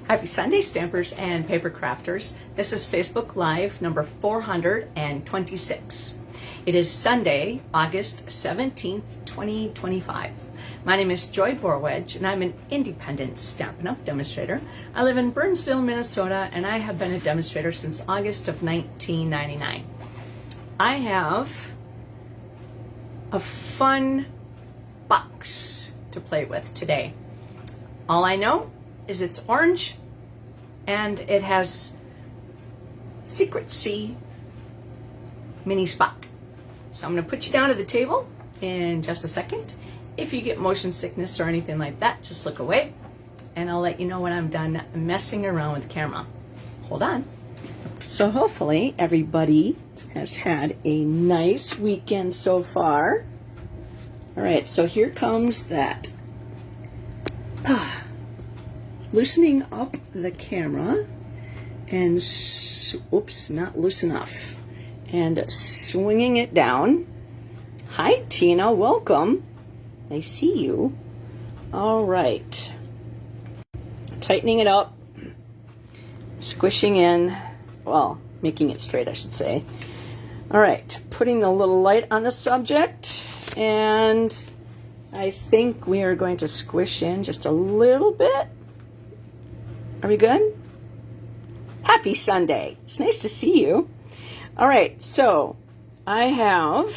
Happy Sunday, stampers and paper crafters. This is Facebook Live number 426. It is Sunday, August 17th, 2025. My name is Joy Borwedge, and I'm an independent Stampin' Up! Demonstrator. I live in Burnsville, Minnesota, and I have been a demonstrator since August of 1999. I have a fun box to play with today. All I know is it's orange and it has Secret C mini spot. So I'm going to put you down at the table in just a second. If you get motion sickness or anything like that, just look away and I'll let you know when I'm done messing around with the camera. Hold on. So hopefully everybody has had a nice weekend so far. All right, so here comes that. Loosening up the camera and, oops, not loose enough. And swinging it down. Hi, Tina, welcome. I see you. All right. Tightening it up. Squishing in. Well, making it straight, I should say. All right, putting a little light on the subject. And I think we are going to squish in just a little bit. Are we good? Happy Sunday. It's nice to see you. All right, so I have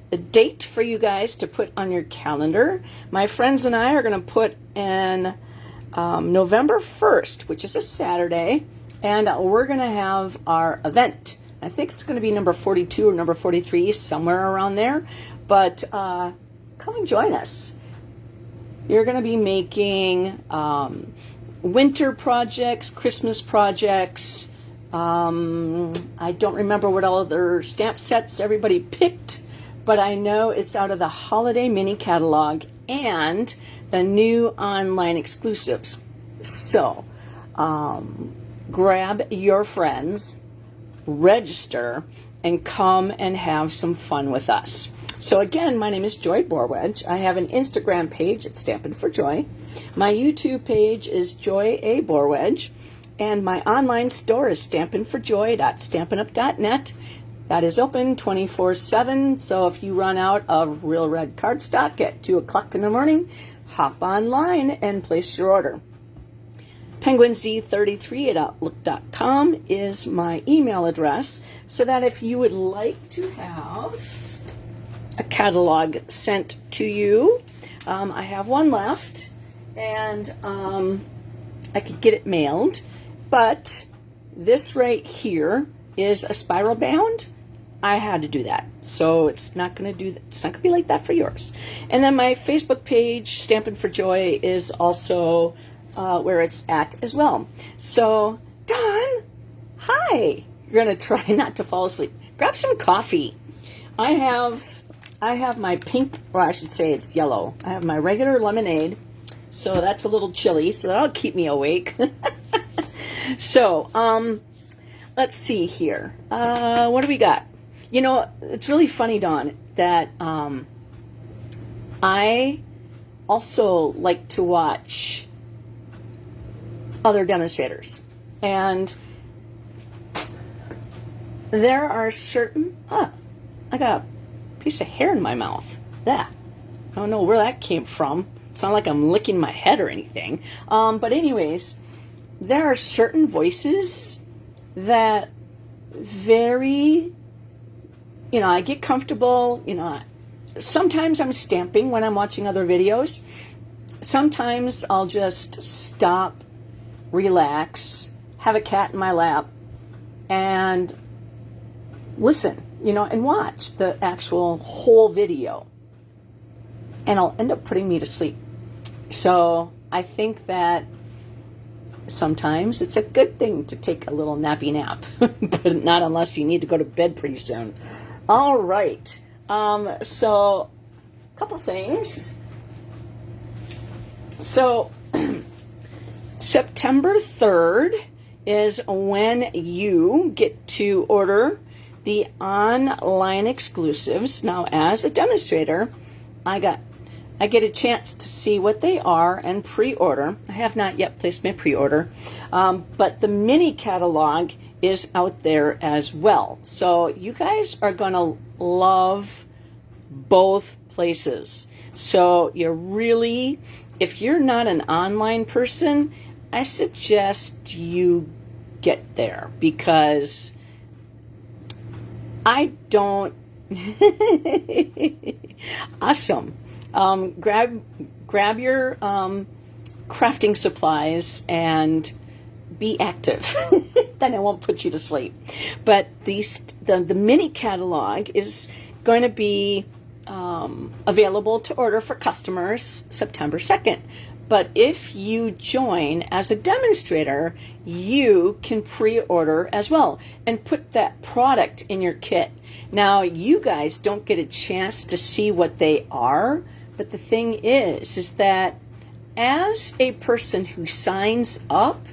a date for you guys to put on your calendar. My friends and I are going to put in November 1st, which is a Saturday, and we're going to have our event. I think it's going to be number 42 or number 43, somewhere around there, but come and join us. You're going to be making winter projects, Christmas projects. I don't remember what all other stamp sets everybody picked, but I know it's out of the holiday mini catalog and the new online exclusives. So grab your friends, register, and come and have some fun with us. So again, my name is Joy Borwedge. I have an Instagram page at Stampin' for Joy. My YouTube page is Joy A. Borwedge. And my online store is stampinforjoy.stampinup.net. That is open 24/7. So if you run out of real red cardstock at 2 o'clock in the morning, hop online and place your order. PenguinZ33@outlook.com is my email address, so that if you would like to have a catalog sent to you, I have one left, and I could get it mailed, but this right here is a spiral bound. I had to do that, so it's not going to be like that for yours. And then my Facebook page, Stampin' for Joy, is also where it's at as well. So, Dawn, hi. You're going to try not to fall asleep. Grab some coffee. I have my pink, or I should say it's yellow. I have my regular lemonade, so that's a little chilly, so that'll keep me awake. So, let's see here. What do we got? You know, it's really funny, Dawn, that I also like to watch other demonstrators. And there are certain... I got a piece of hair in my mouth. That. I don't know where that came from. It's not like I'm licking my head or anything. But anyways, there are certain voices that very... You know, I get comfortable. You know, sometimes I'm stamping when I'm watching other videos. Sometimes I'll just stop, relax, have a cat in my lap, and listen, you know, and watch the actual whole video. And it'll end up putting me to sleep. So I think that sometimes it's a good thing to take a little nappy nap, but not unless you need to go to bed pretty soon. All right. So a couple things. So September 3rd is when you get to order the online exclusives. Now, as a demonstrator, I got I get a chance to see what they are and pre-order. I have not yet placed my pre-order, but the mini catalog is out there as well. So you guys are going to love both places. So you really, if you're not an online person, I suggest you get there, because I don't. Awesome. Grab your crafting supplies and be active. Then I won't put you to sleep. But the mini catalog is going to be available to order for customers September 2nd. But if you join as a demonstrator, you can pre-order as well and put that product in your kit. Now, you guys don't get a chance to see what they are, but the thing is that as a person who signs up,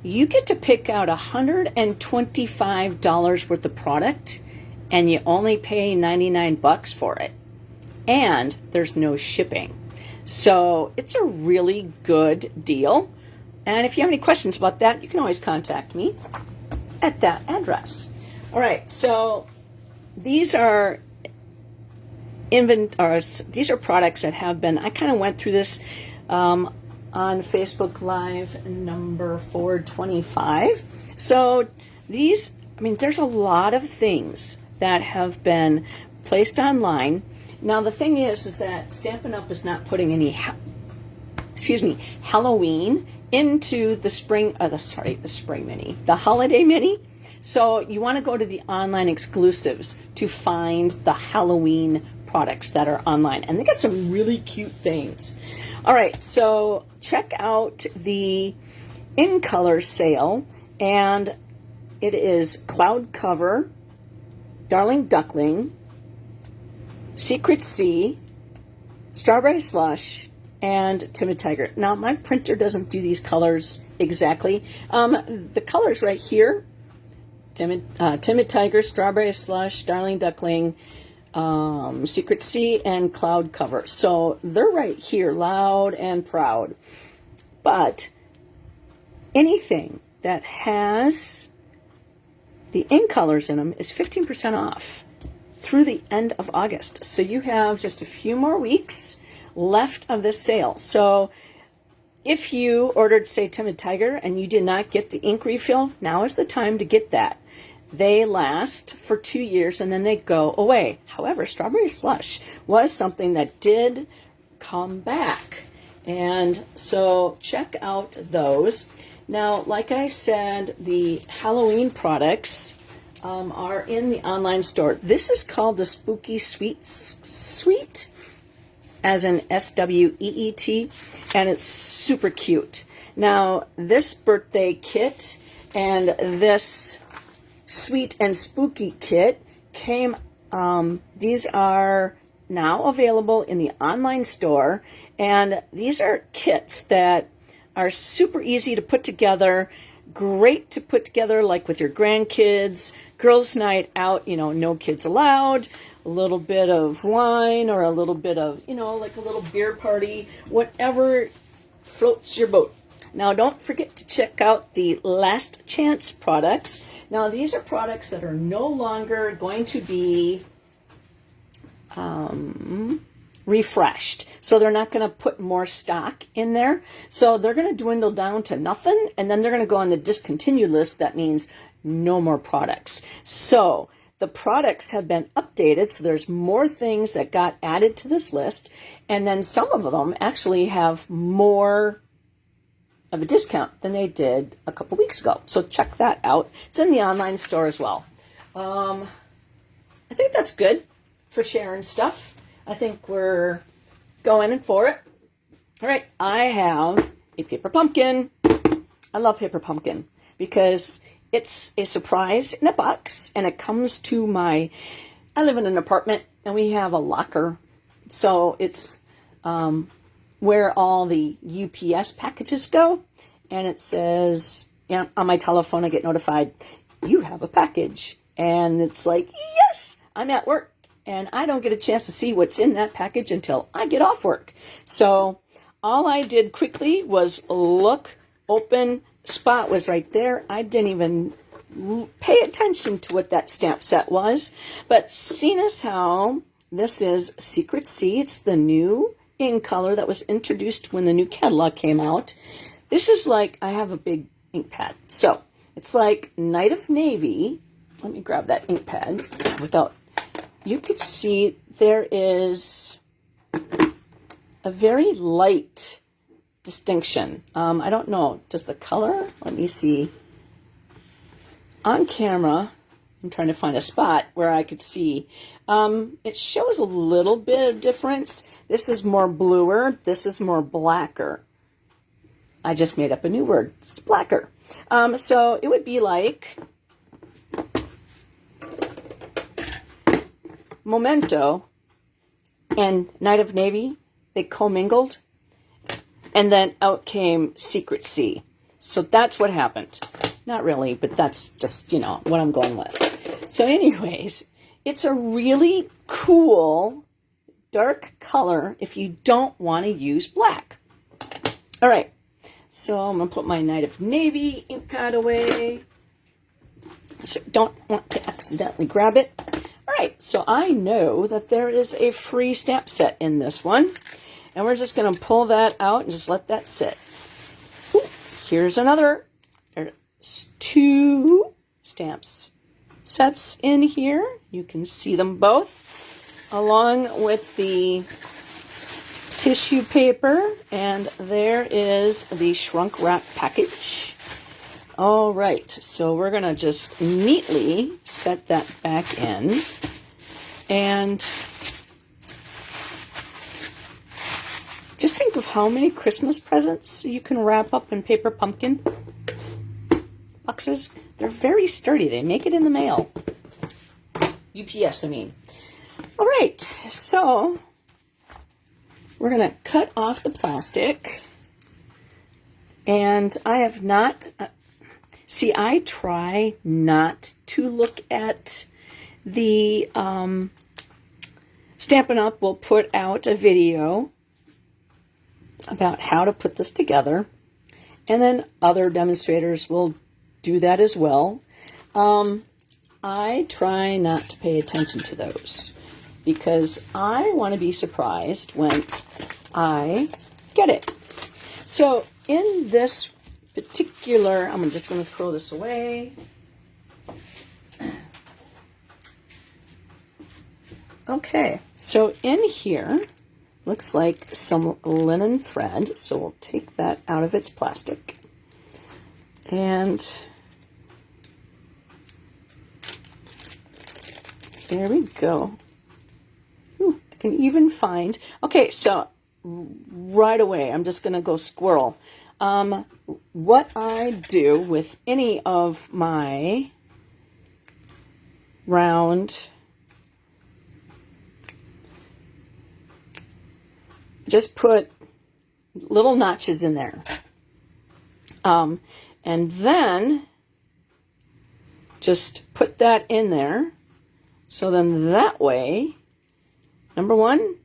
you get to pick out $125 worth of product, and you only pay $99 for it. And there's no shipping. So it's a really good deal. And if you have any questions about that, you can always contact me at that address. All right, so these are these are products that have been, I kind of went through this on Facebook Live number 425. So these, I mean, there's a lot of things that have been placed online. Now the thing is that Stampin' Up! Is not putting any, Halloween into the the holiday mini. So you want to go to the online exclusives to find the Halloween products that are online. And they got some really cute things. All right, so check out the In Color sale. And it is Cloud Cover, Darling Duckling, Secret Sea, Strawberry Slush, and Timid Tiger. Now, my printer doesn't do these colors exactly. The colors right here, Timid Tiger, Strawberry Slush, Darling Duckling, Secret Sea, and Cloud Cover. So they're right here, loud and proud. But anything that has the In Colors in them is 15% off through the end of August. So you have just a few more weeks left of this sale. So if you ordered, say, Timid Tiger and you did not get the ink refill, now is the time to get that. They last for 2 years and then they go away. However, Strawberry Slush was something that did come back. And so check out those. Now, like I said, the Halloween products are in the online store. This is called the Spooky Sweets Suite, as in SWEET, and it's super cute. Now, this birthday kit and this Sweet and Spooky kit came, these are now available in the online store, and these are kits that are super easy to put together, great to put together like with your grandkids, girls' night out, no kids allowed, a little bit of wine or a little bit of, like a little beer party, whatever floats your boat. Now, don't forget to check out the Last Chance products. Now, these are products that are no longer going to be refreshed. So they're not going to put more stock in there. So they're going to dwindle down to nothing, and then they're going to go on the discontinued list. That means no more products. So the products have been updated, so there's more things that got added to this list, and then some of them actually have more of a discount than they did a couple weeks ago. So check that out. It's in the online store as well. I think that's good for sharing stuff. I think we're going in for it. All right, I have a paper pumpkin. I love paper pumpkin because it's a surprise in a box, and it comes to I live in an apartment, and we have a locker. So it's where all the UPS packages go, and it says, on my telephone, I get notified, you have a package. And it's like, yes, I'm at work, and I don't get a chance to see what's in that package until I get off work. So all I did quickly was look, open, spot was right there. I didn't even pay attention to what that stamp set was. But seeing as how this is Secret C, it's the new ink color that was introduced when the new catalog came out. This is like, I have a big ink pad. So it's like Night of Navy. Let me grab that ink pad without, you could see there is a very light distinction. I don't know, does the color, let me see. On camera, I'm trying to find a spot where I could see. It shows a little bit of difference. This is more bluer, this is more blacker. I just made up a new word, it's blacker. So it would be like Memento and Night of Navy, they commingled, and then out came Secret C. So that's what happened. Not really, but that's just, you know, what I'm going with. So anyways, it's a really cool dark color if you don't want to use black. All right, so I'm going to put my Night of Navy ink pad away. So don't want to accidentally grab it. All right, so I know that there is a free stamp set in this one. And we're just going to pull that out and just let that sit. Ooh, here's another. There's 2 stamps sets in here. You can see them both, along with the tissue paper. And there is the shrunk wrap package. All right, so we're going to just neatly set that back in. And just think of how many Christmas presents you can wrap up in paper pumpkin boxes. They're very sturdy. They make it in the mail. UPS, I mean. All right, so we're going to cut off the plastic. And I have not... see, I try not to look at the Stampin' Up! Will put out a video about how to put this together, and then other demonstrators will do that as well. I try not to pay attention to those because I want to be surprised when I get it. So in this particular, I'm just going to throw this away. Okay, so in here looks like some linen thread, so we'll take that out of its plastic. And there we go. Ooh, I can even find, okay, so right away, I'm just going to go squirrel. What I do with any of my round, just put little notches in there. And then just put that in there. So then that way, number 1,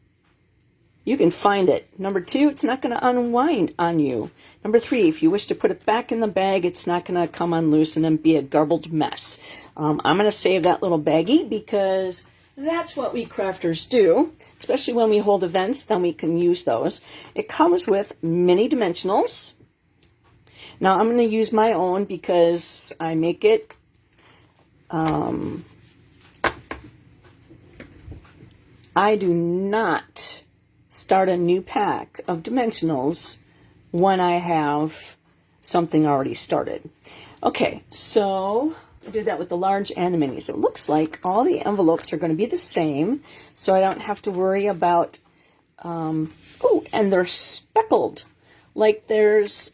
you can find it. Number 2, it's not going to unwind on you. Number 3, if you wish to put it back in the bag, it's not going to come unloose and then be a garbled mess. I'm going to save that little baggie because that's what we crafters do, especially when we hold events, then we can use those. It comes with mini dimensionals. Now I'm going to use my own because I make it I do not start a new pack of dimensionals when I have something already started. Okay, so I do that with the large and the minis. It looks like all the envelopes are going to be the same, so I don't have to worry about, oh, and they're speckled. Like there's,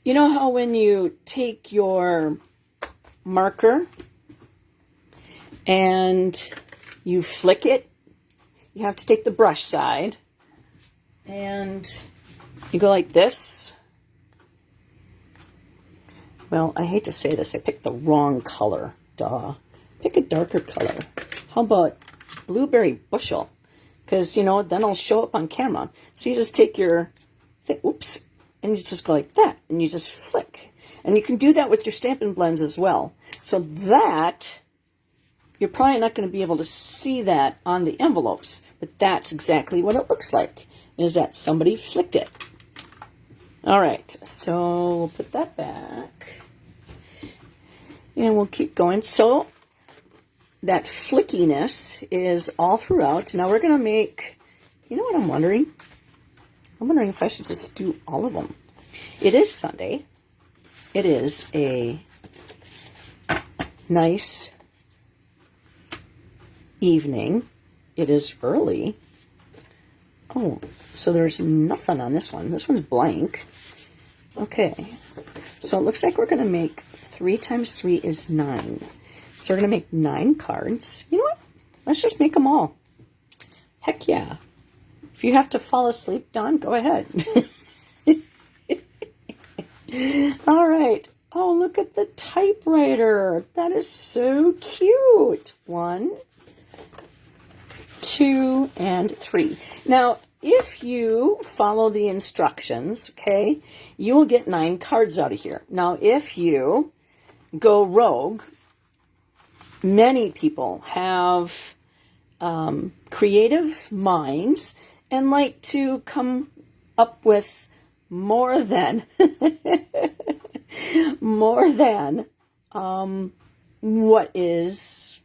you know how when you take your marker and you flick it, you have to take the brush side and you go like this. Well, I hate to say this, I picked the wrong color. Duh. Pick a darker color. How about blueberry bushel, because, you know, then it'll show up on camera. So you just take your thing, oops, and you just go like that, and you just flick. And you can do that with your Stampin' Blends as well. So that, you're probably not going to be able to see that on the envelopes, but that's exactly what it looks like, is that somebody flicked it. All right, so we'll put that back. And we'll keep going. So that flickiness is all throughout. Now we're going to make, you know what I'm wondering? I'm wondering if I should just do all of them. It is Sunday. It is a nice evening. It is early. Oh, so there's nothing on this one. This one's blank. Okay, so it looks like we're going to make 3 times 3 is 9. So we're going to make 9 cards. You know what? Let's just make them all. Heck yeah. If you have to fall asleep, Dawn, go ahead. All right. Oh, look at the typewriter. That is so cute. 1, 2, and 3. Now, if you follow the instructions, okay, you will get 9 cards out of here. Now, if you go rogue, many people have creative minds and like to come up with more than what is,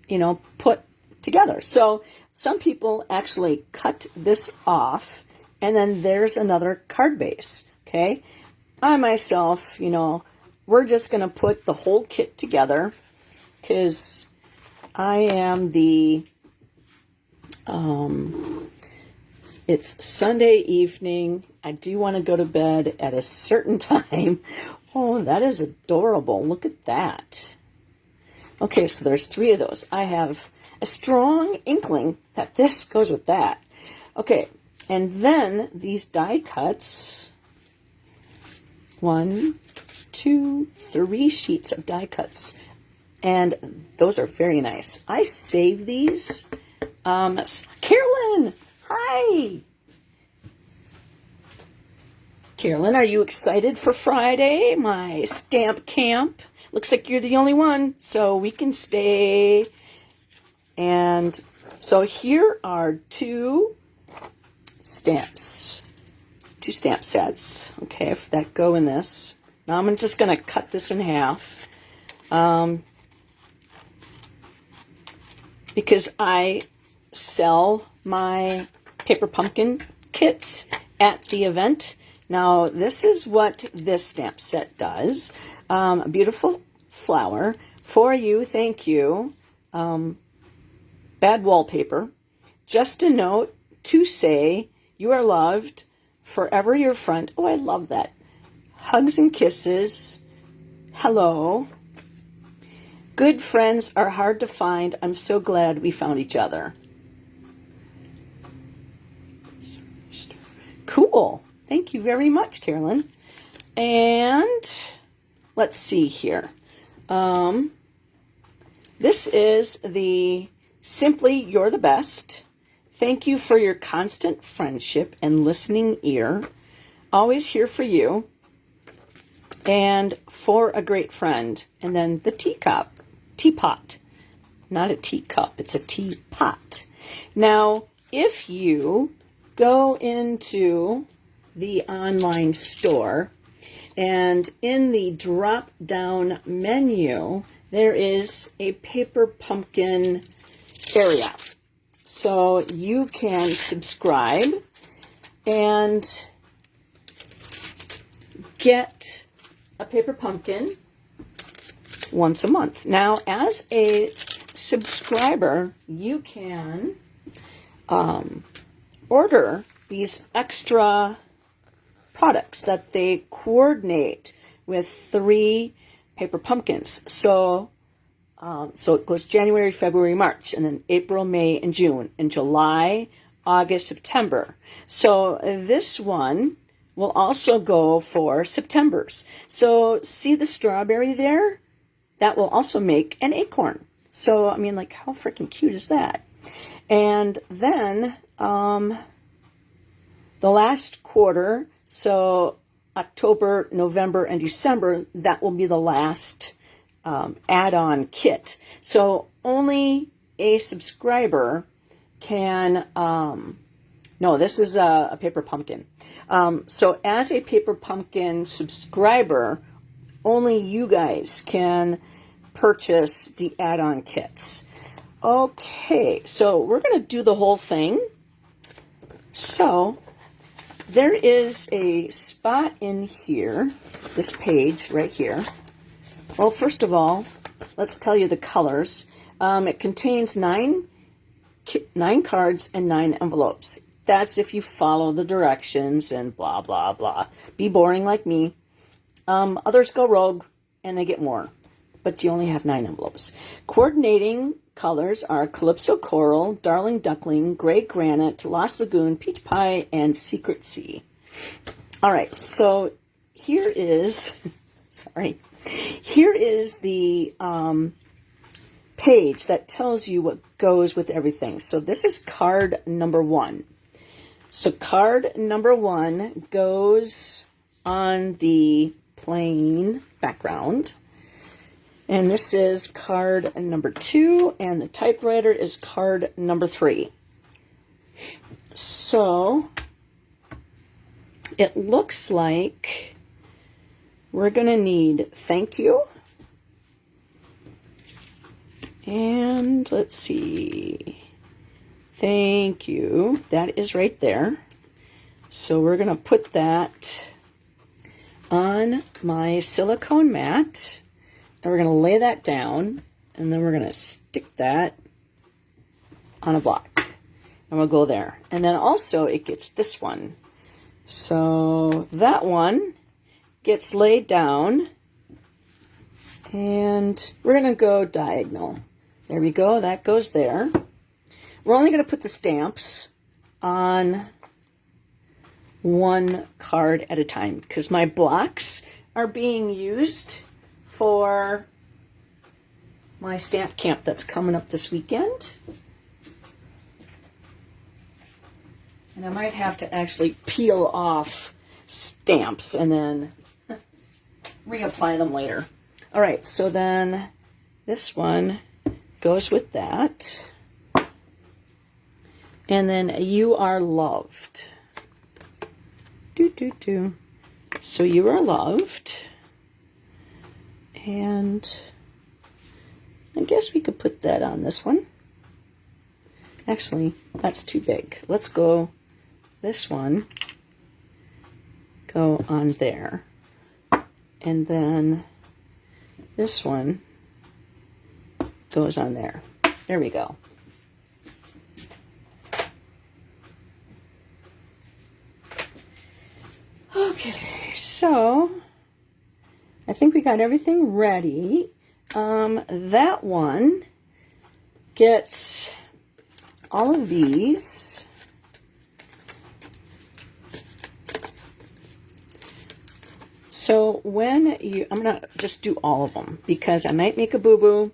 you know, put together. So some people actually cut this off, and then there's another card base. Okay, I myself, you know, we're just going to put the whole kit together because I am the it's Sunday evening. I do want to go to bed at a certain time. Oh, that is adorable. Look at that. Okay, so there's 3 of those. I have a strong inkling that this goes with that. Okay, and then these die cuts. 1, 2, 3 sheets of die cuts. And those are very nice. I save these. Carolyn, hi. Carolyn, are you excited for Friday? My stamp camp. Looks like you're the only one, so we can stay. And so here are 2 stamps. 2 stamp sets. Okay, if that go in this. Now I'm just going to cut this in half. Because I sell my paper pumpkin kits at the event. Now, this is what this stamp set does. A beautiful flower. For you, thank you. Bad wallpaper. Just a note to say you are loved. Forever your friend. Oh, I love that. Hugs and kisses. Hello. Good friends are hard to find. I'm so glad we found each other. Cool. Thank you very much, Carolyn. And let's see here. This is the Simply You're the Best. Thank you for your constant friendship and listening ear. Always here for you. And for a great friend. And then the teapot. Not a teacup, it's a teapot. Now, if you go into the online store, and in the drop-down menu, there is a paper pumpkin area. So you can subscribe and get a paper pumpkin once a month. Now, as a subscriber, you can order these extra products that they coordinate with 3 paper pumpkins. So it goes January, February, March, and then April, May, and June, and July, August, September. So this one will also go for September's. So see the strawberry there? That will also make an acorn. So, I mean, like, how freaking cute is that? And then the last quarter, so October, November, and December, that will be the last add-on kit. So only a subscriber can, no, this is a paper pumpkin. So as a paper pumpkin subscriber, only you guys can purchase the add-on kits. Okay, so we're going to do the whole thing. So there is a spot in here, this page right here. Well, first of all, let's tell you the colors. It contains nine cards and 9 envelopes. That's if you follow the directions and blah, blah, blah. Be boring like me. Others go rogue and they get more, but you only have 9 envelopes. Coordinating colors are Calypso Coral, Darling Duckling, Gray Granite, Lost Lagoon, Peach Pie, and Secret Sea. All right, so here is, sorry, here is the page that tells you what goes with everything. So this is card number 1. So card number 1 goes on the plain background. And this is card number 2, and the typewriter is card number 3. So it looks like we're going to need thank you. And let's see. Thank you. That is right there. So we're going to put that on my silicone mat. And we're going to lay that down. And then we're going to stick that on a block. And we'll go there. And then also it gets this one. So that one gets laid down. And we're going to go diagonal. There we go. That goes there. We're only going to put the stamps on one card at a time because my blocks are being used for my stamp camp that's coming up this weekend. And I might have to actually peel off stamps and then reapply them later. All right, so then this one goes with that. And then you are loved. So you are loved. And I guess we could put that on this one. Actually, that's too big. Let's go this one. Go on there. And then this one goes on there. There we go. Okay, so I think we got everything ready. That one gets all of these. So when you, I'm going to just do all of them because I might make a boo-boo.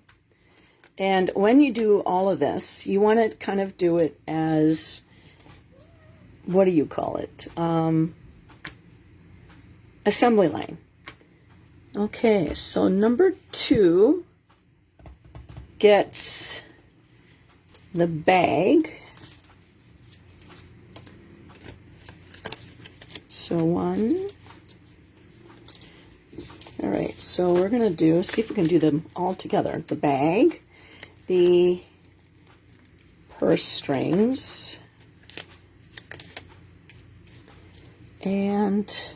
And when you do all of this, you want to kind of do it as, what do you call it? Assembly line. Okay, so number 2 gets the bag. So 1. All right, so we're going to do, see if we can do them all together. The bag, the purse strings, and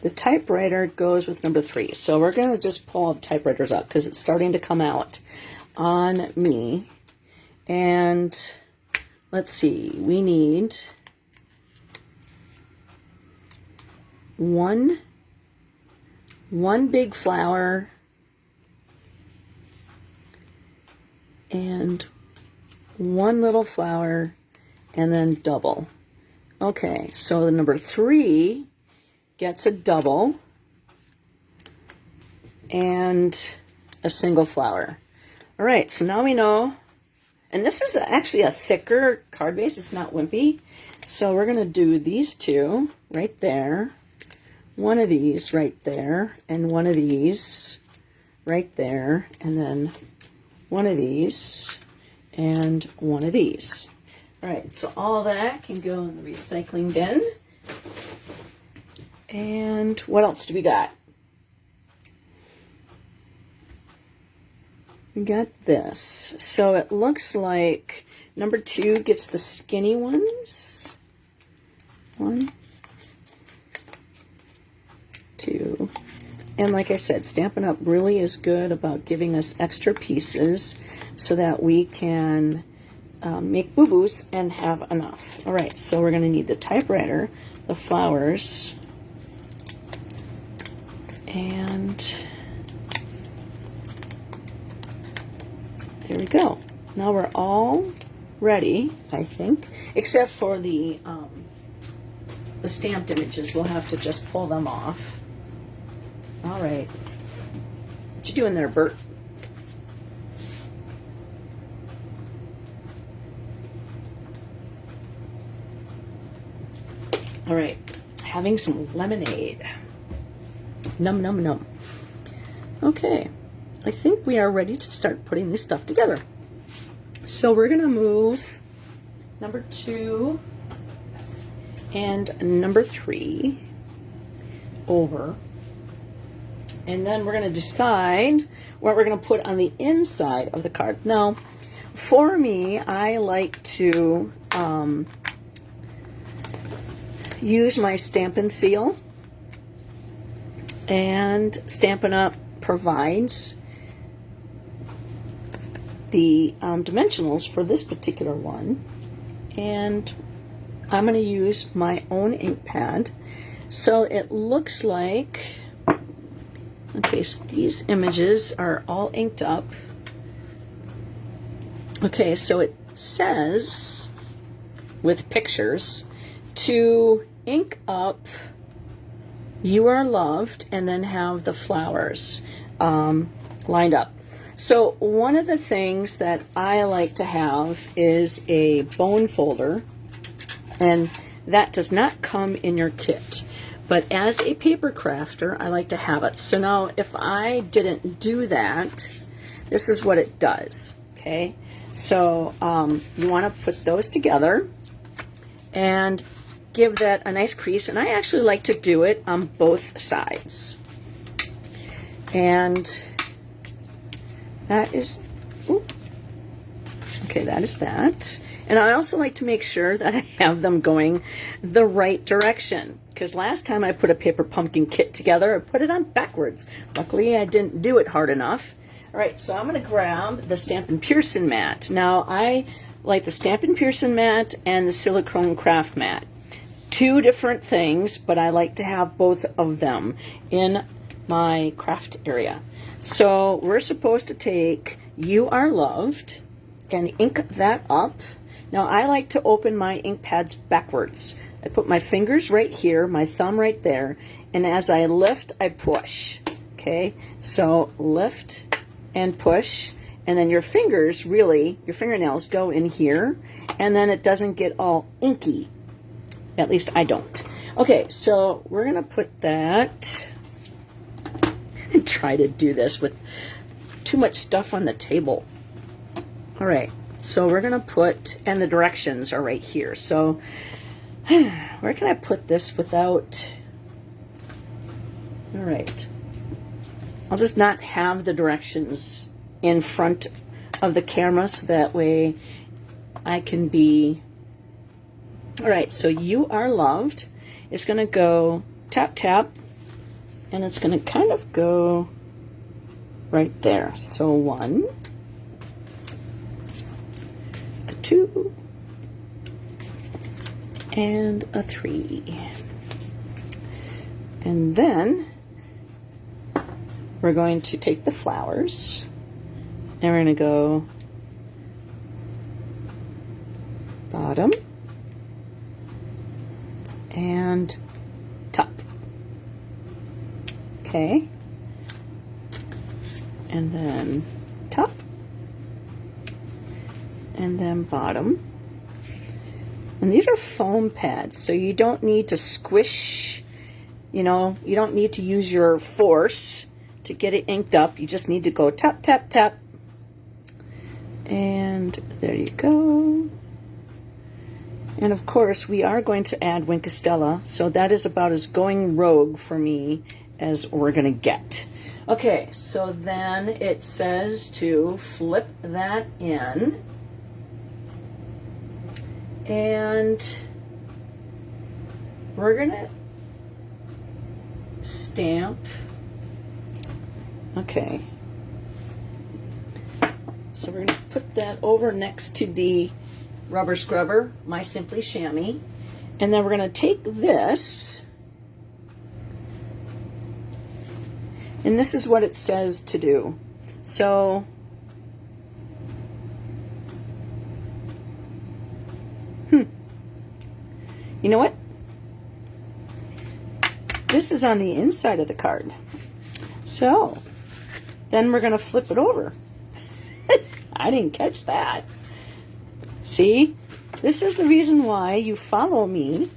the typewriter goes with number 3. So we're going to just pull the typewriters up because it's starting to come out on me. And let's see, we need one big flower and one little flower and then double. Okay, so the number 3 gets a double and a single flower. All right, so now we know, and this is actually a thicker card base. It's not wimpy. So we're going to do these two right there, one of these right there, and one of these right there, and then one of these and one of these. All right, so all that can go in the recycling bin. And what else do we got? We got this. So it looks like number 2 gets the skinny ones. 1, 2. And like I said, Stampin' Up! Really is good about giving us extra pieces so that we can make boo-boos and have enough. All right, so we're going to need the typewriter, the flowers, and there we go. Now we're all ready, I think, except for the stamped images. We'll have to just pull them off. All right. What you doing there, Bert? All right. Having some lemonade. Num, num, num. Okay. I think we are ready to start putting this stuff together. So we're going to move number 2 and number 3 over. And then we're going to decide what we're going to put on the inside of the card. Now, for me, I like to use my Stampin' Seal. And Stampin' Up! Provides the dimensionals for this particular one. And I'm going to use my own ink pad. So it looks like, okay, so these images are all inked up. Okay, so it says, with pictures, to ink up "You Are Loved" and then have the flowers lined up. So one of the things that I like to have is a bone folder, and that does not come in your kit. But as a paper crafter, I like to have it. So now if I didn't do that, this is what it does, okay? So you want to put those together and give that a nice crease. And I actually like to do it on both sides. And that is, okay, that is that. And I also like to make sure that I have them going the right direction. Because last time I put a paper pumpkin kit together, I put it on backwards. Luckily, I didn't do it hard enough. All right, so I'm going to grab the Stampin' Pearson mat. Now, I like the Stampin' Pearson mat and the Silicone Craft mat. Two different things, but I like to have both of them in my craft area. So we're supposed to take "You Are Loved" and ink that up. Now I like to open my ink pads backwards. I put my fingers right here, my thumb right there, and as I lift, I push. Okay, so lift and push, and then your fingers, really, your fingernails go in here, and then it doesn't get all inky. At least I don't. Okay, so we're gonna put that, and try to do this with too much stuff on the table. All right, so we're gonna put, and the directions are right here. So where can I put this without, all right. I'll just not have the directions in front of the camera so that way I can be, all right, so "You Are Loved" is gonna go tap, tap, and it's gonna kind of go right there. So 1, a 2, and a 3. And then we're going to take the flowers and we're going to go bottom and top. Okay. And then top and then bottom. And these are foam pads, so you don't need to squish, you know, you don't need to use your force to get it inked up. You just need to go tap, tap, tap. And there you go. And of course, we are going to add Winkostella, so that is about as going rogue for me as we're going to get. Okay, so then it says to flip that in. And we're going to stamp. Okay. So we're going to put that over next to the rubber scrubber, My Simply Chamois. And then we're going to take this, and this is what it says to do. So you know what? This is on the inside of the card. So then we're going to flip it over. I didn't catch that. See? This is the reason why you follow me,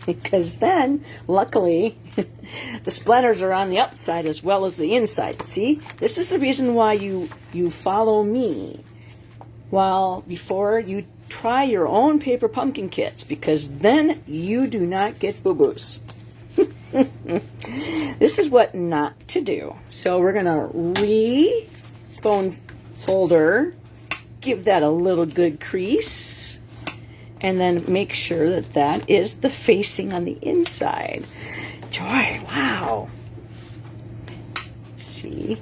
because then, luckily, the splatters are on the outside as well as the inside. See? This is the reason why you follow me while before you try your own paper pumpkin kits, because then you do not get boo-boos. This is what not to do. So we're going to re-bone folder, give that a little good crease, and then make sure that that is the facing on the inside. Joy, wow. See?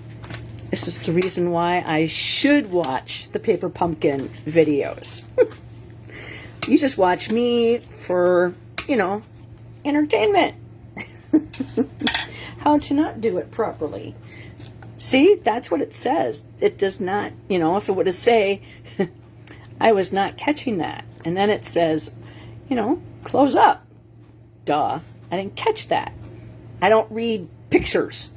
This is the reason why I should watch the paper pumpkin videos. You just watch me for, you know, entertainment. How to not do it properly. See, that's what it says. It does not, you know, if it would have say, I was not catching that. And then it says, you know, close up. Duh, I didn't catch that. I don't read pictures.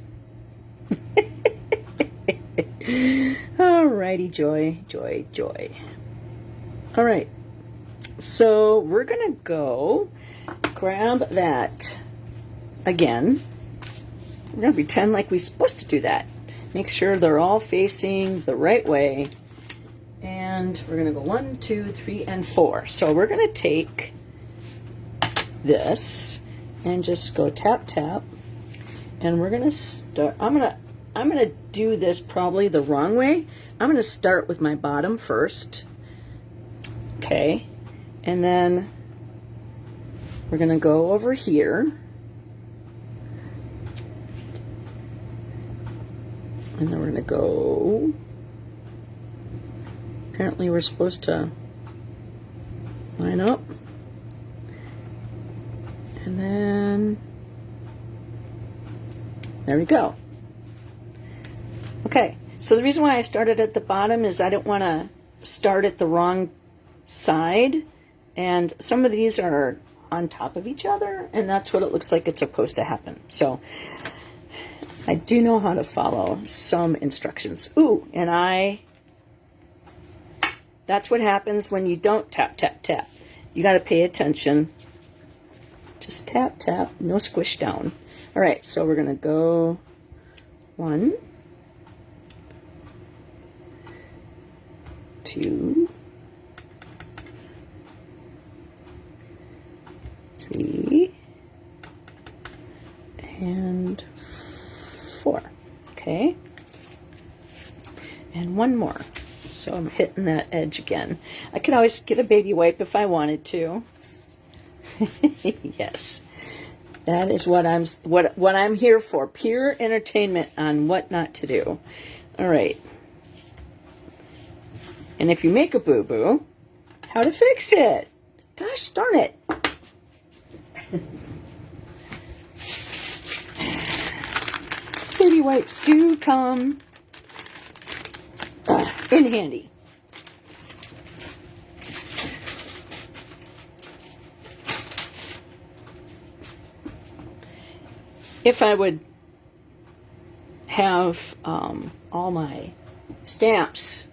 Alrighty, joy, joy, joy. All right, so we're gonna go grab that again. We're gonna pretend like we're supposed to do that. Make sure they're all facing the right way. And we're gonna go 1, 2, 3, and 4. So we're gonna take this and just go tap, tap. And we're gonna start, I'm gonna do this probably the wrong way. I'm gonna start with my bottom first. Okay. And then we're gonna go over here. And then we're gonna go, apparently we're supposed to line up. And then, there we go. Okay, so the reason why I started at the bottom is I don't want to start at the wrong side. And some of these are on top of each other, and that's what it looks like it's supposed to happen. So I do know how to follow some instructions. Ooh, and that's what happens when you don't tap, tap, tap. You got to pay attention. Just tap, tap, no squish down. All right, so we're going to go 1, 2, 3, and 4. Okay. And one more. So I'm hitting that edge again. I could always get a baby wipe if I wanted to. Yes. That is what I'm here for. Pure entertainment on what not to do. All right. And if you make a boo-boo, how to fix it. Gosh darn it. Baby wipes do come in handy. If I would have all my stamps,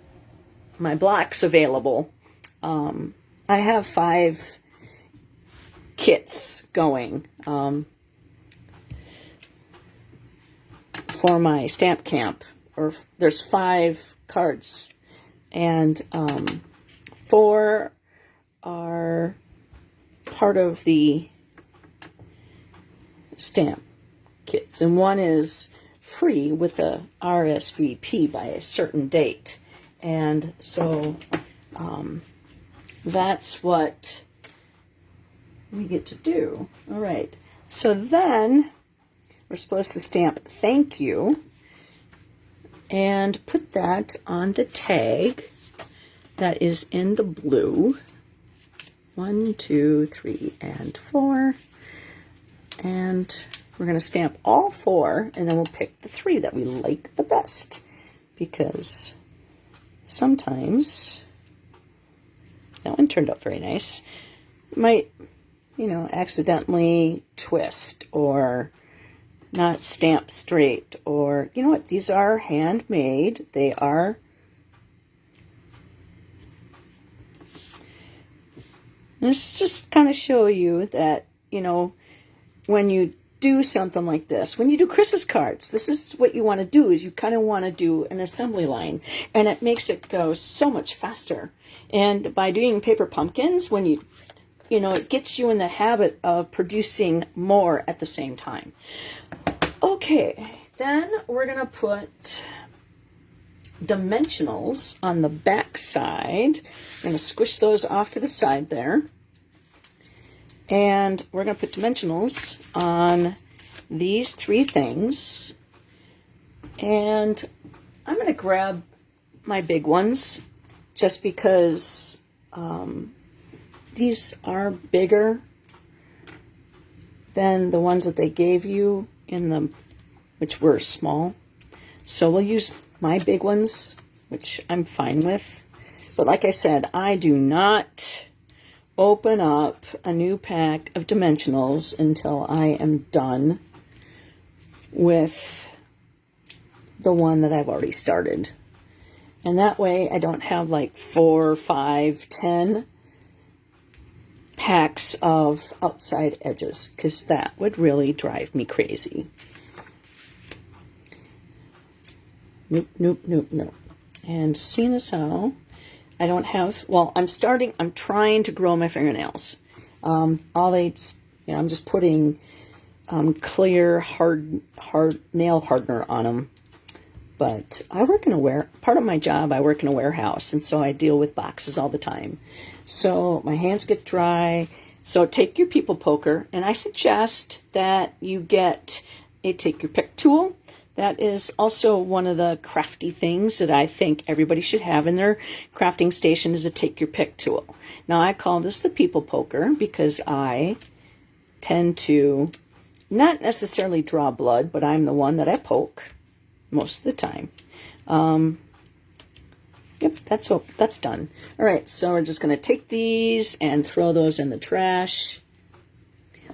my blocks available, I have 5 kits going for my stamp camp, or there's 5 cards, and 4 are part of the stamp kits, and 1 is free with a RSVP by a certain date. And so that's what we get to do. All right, so then we're supposed to stamp thank you and put that on the tag that is in the blue. 1, 2, 3, and 4. And we're going to stamp all 4, and then we'll pick the 3 that we like the best, because sometimes that one turned out very nice. You might, accidentally twist or not stamp straight, or you know what, these are handmade. They are, let's just kind of show you that, when you do something like this, when you do Christmas cards, this is what you want to do, is you kind of want to do an assembly line, and it makes it go so much faster. And by doing paper pumpkins, when it gets you in the habit of producing more at the same time. Okay, then we're going to put dimensionals on the back side. I'm going to squish those off to the side there. And we're going to put dimensionals on these 3 things. And I'm going to grab my big ones just because these are bigger than the ones that they gave you which were small. So we'll use my big ones, which I'm fine with. But like I said, I do not open up a new pack of dimensionals until I am done with the one that I've already started. And that way I don't have like 4, 5, 10 packs of outside edges, because that would really drive me crazy. Nope, nope, nope, nope. And seeing as how I don't have, I'm trying to grow my fingernails. I'm just putting clear, hard nail hardener on them. But I work part of my job, I work in a warehouse, and so I deal with boxes all the time. So my hands get dry. So take your people poker, and I suggest that you take your pick tool. That is also one of the crafty things that I think everybody should have in their crafting station, is a take your pick tool. Now I call this the people poker because I tend to not necessarily draw blood, but I'm the one that I poke most of the time. Yep, that's done. All right, so we're just going to take these and throw those in the trash.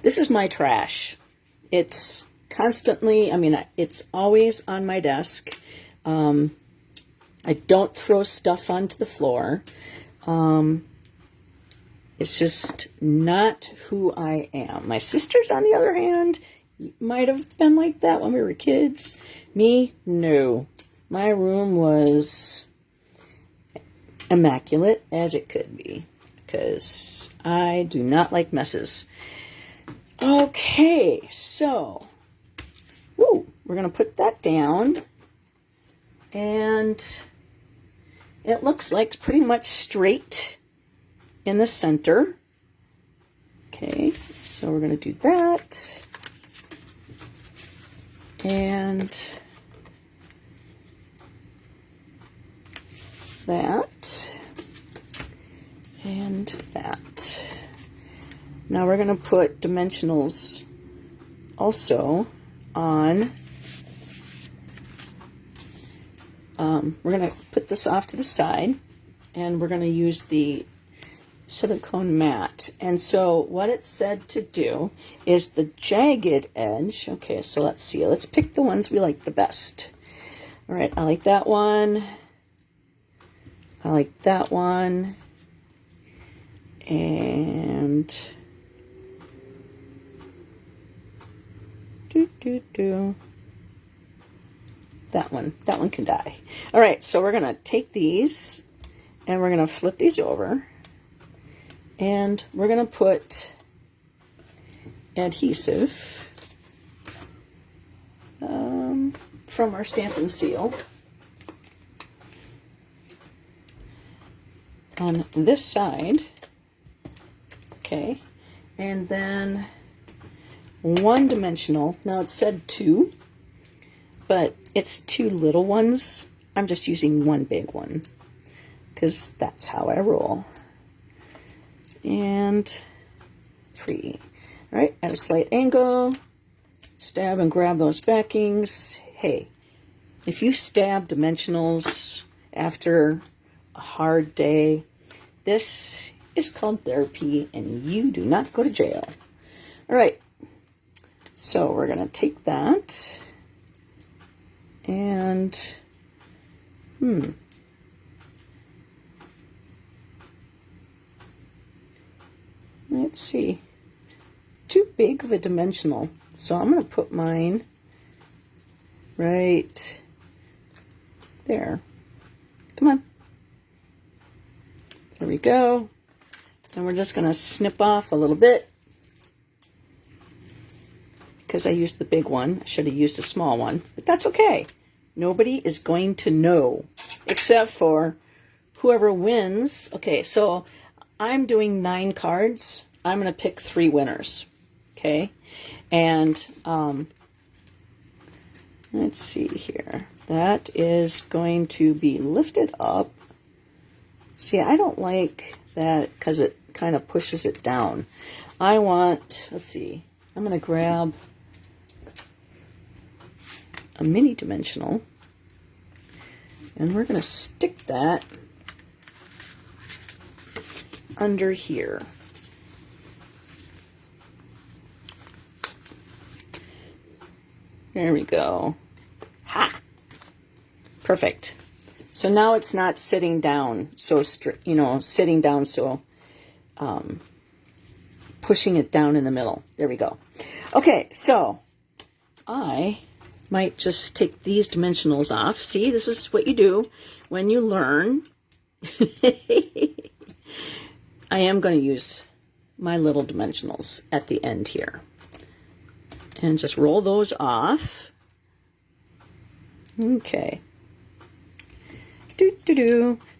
This is my trash. It's constantly, it's always on my desk. I don't throw stuff onto the floor. It's just not who I am. My sisters, on the other hand, might have been like that when we were kids. Me, no. My room was immaculate as it could be, because I do not like messes. Okay, so we're going to put that down, and it looks like pretty much straight in the center. Okay, so we're going to do that, and that, and that. Now we're going to put dimensionals also on. We're going to put this off to the side, and we're going to use the silicone mat. And so what it said to do is the jagged edge. Okay, so let's see. Let's pick the ones we like the best. All right, I like that one. I like that one. And that one can die. All right, so we're gonna take these and we're gonna flip these over, and we're gonna put adhesive from our Stamp and Seal on this side. Okay, and then one dimensional. Now it said 2, but it's 2 little ones. I'm just using one big one because that's how I roll. And 3. All right, at a slight angle, stab and grab those backings. Hey, if you stab dimensionals after a hard day, this is called therapy and you do not go to jail. All right, so we're gonna take that and let's see, too big of a dimensional, so I'm gonna put mine right there. Come on, there we go. And we're just gonna snip off a little bit because I used the big one. I should have used a small one, but that's okay. Nobody is going to know except for whoever wins. Okay, so I'm doing 9 cards. I'm going to pick 3 winners. Okay, and let's see here. That is going to be lifted up. See, I don't like that because it kind of pushes it down. I want, let's see, I'm going to grab a mini dimensional and we're going to stick that under here. There we go. Ha! Perfect. So now it's not sitting down so strict, sitting down so pushing it down in the middle. There we go. Okay, so I might just take these dimensionals off. See, this is what you do when you learn. I am going to use my little dimensionals at the end here. And just roll those off. Okay.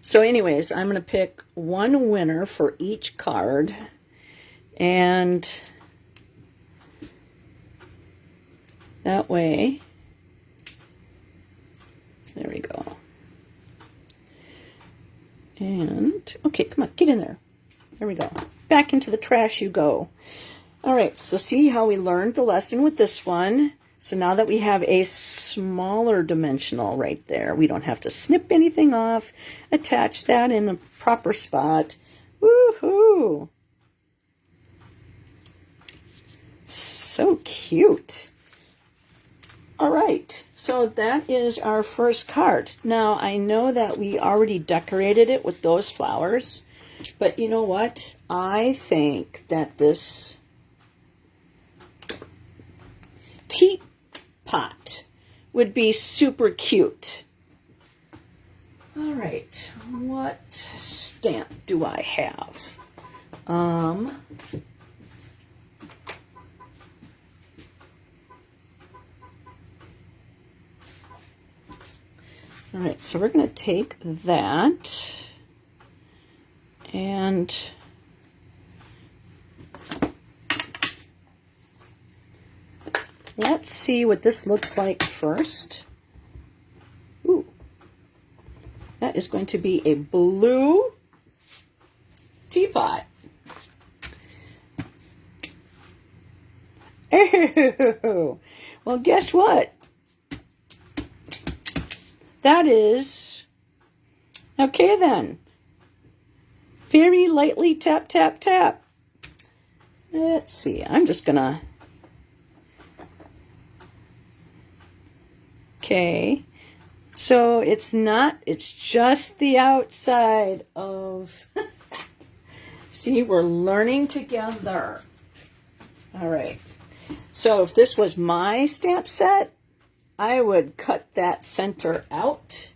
So anyways, I'm going to pick one winner for each card. And that way, there we go. And, okay, come on, get in there. There we go. Back into the trash you go. All right, so see how we learned the lesson with this one. So now that we have a smaller dimensional right there, we don't have to snip anything off, attach that in a proper spot. Woohoo! So cute. All right, so that is our first card. Now, I know that we already decorated it with those flowers, but you know what? I think that this teapot would be super cute. All right, what stamp do I have? All right, so we're going to take that and let's see what this looks like first. Ooh, that is going to be a blue teapot. Oh, well, guess what? That is, okay then, very lightly tap, tap, tap. Let's see, I'm just gonna, okay, so it's not, it's just the outside of See, we're learning together. All right. So if this was my stamp set, I would cut that center out.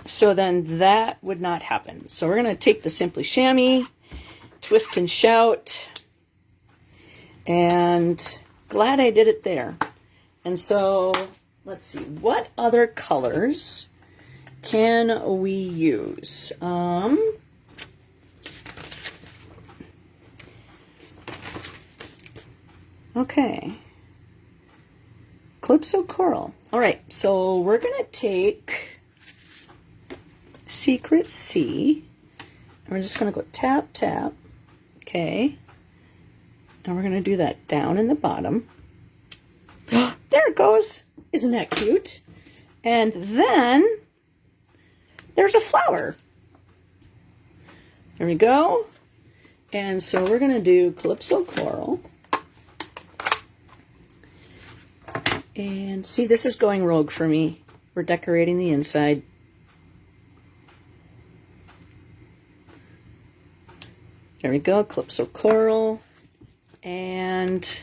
So then that would not happen. So we're going to take the Simply Chamois, twist and shout, and glad I did it there. And so let's see, what other colors can we use? Okay. Calypso Coral. All right, so we're going to take Secret C, and we're just going to go tap, tap. Okay. And we're going to do that down in the bottom. There it goes. Isn't that cute? And then there's a flower. There we go. And so we're going to do Calypso Coral. And see, this is going rogue for me. We're decorating the inside. There we go, Calypso Coral. And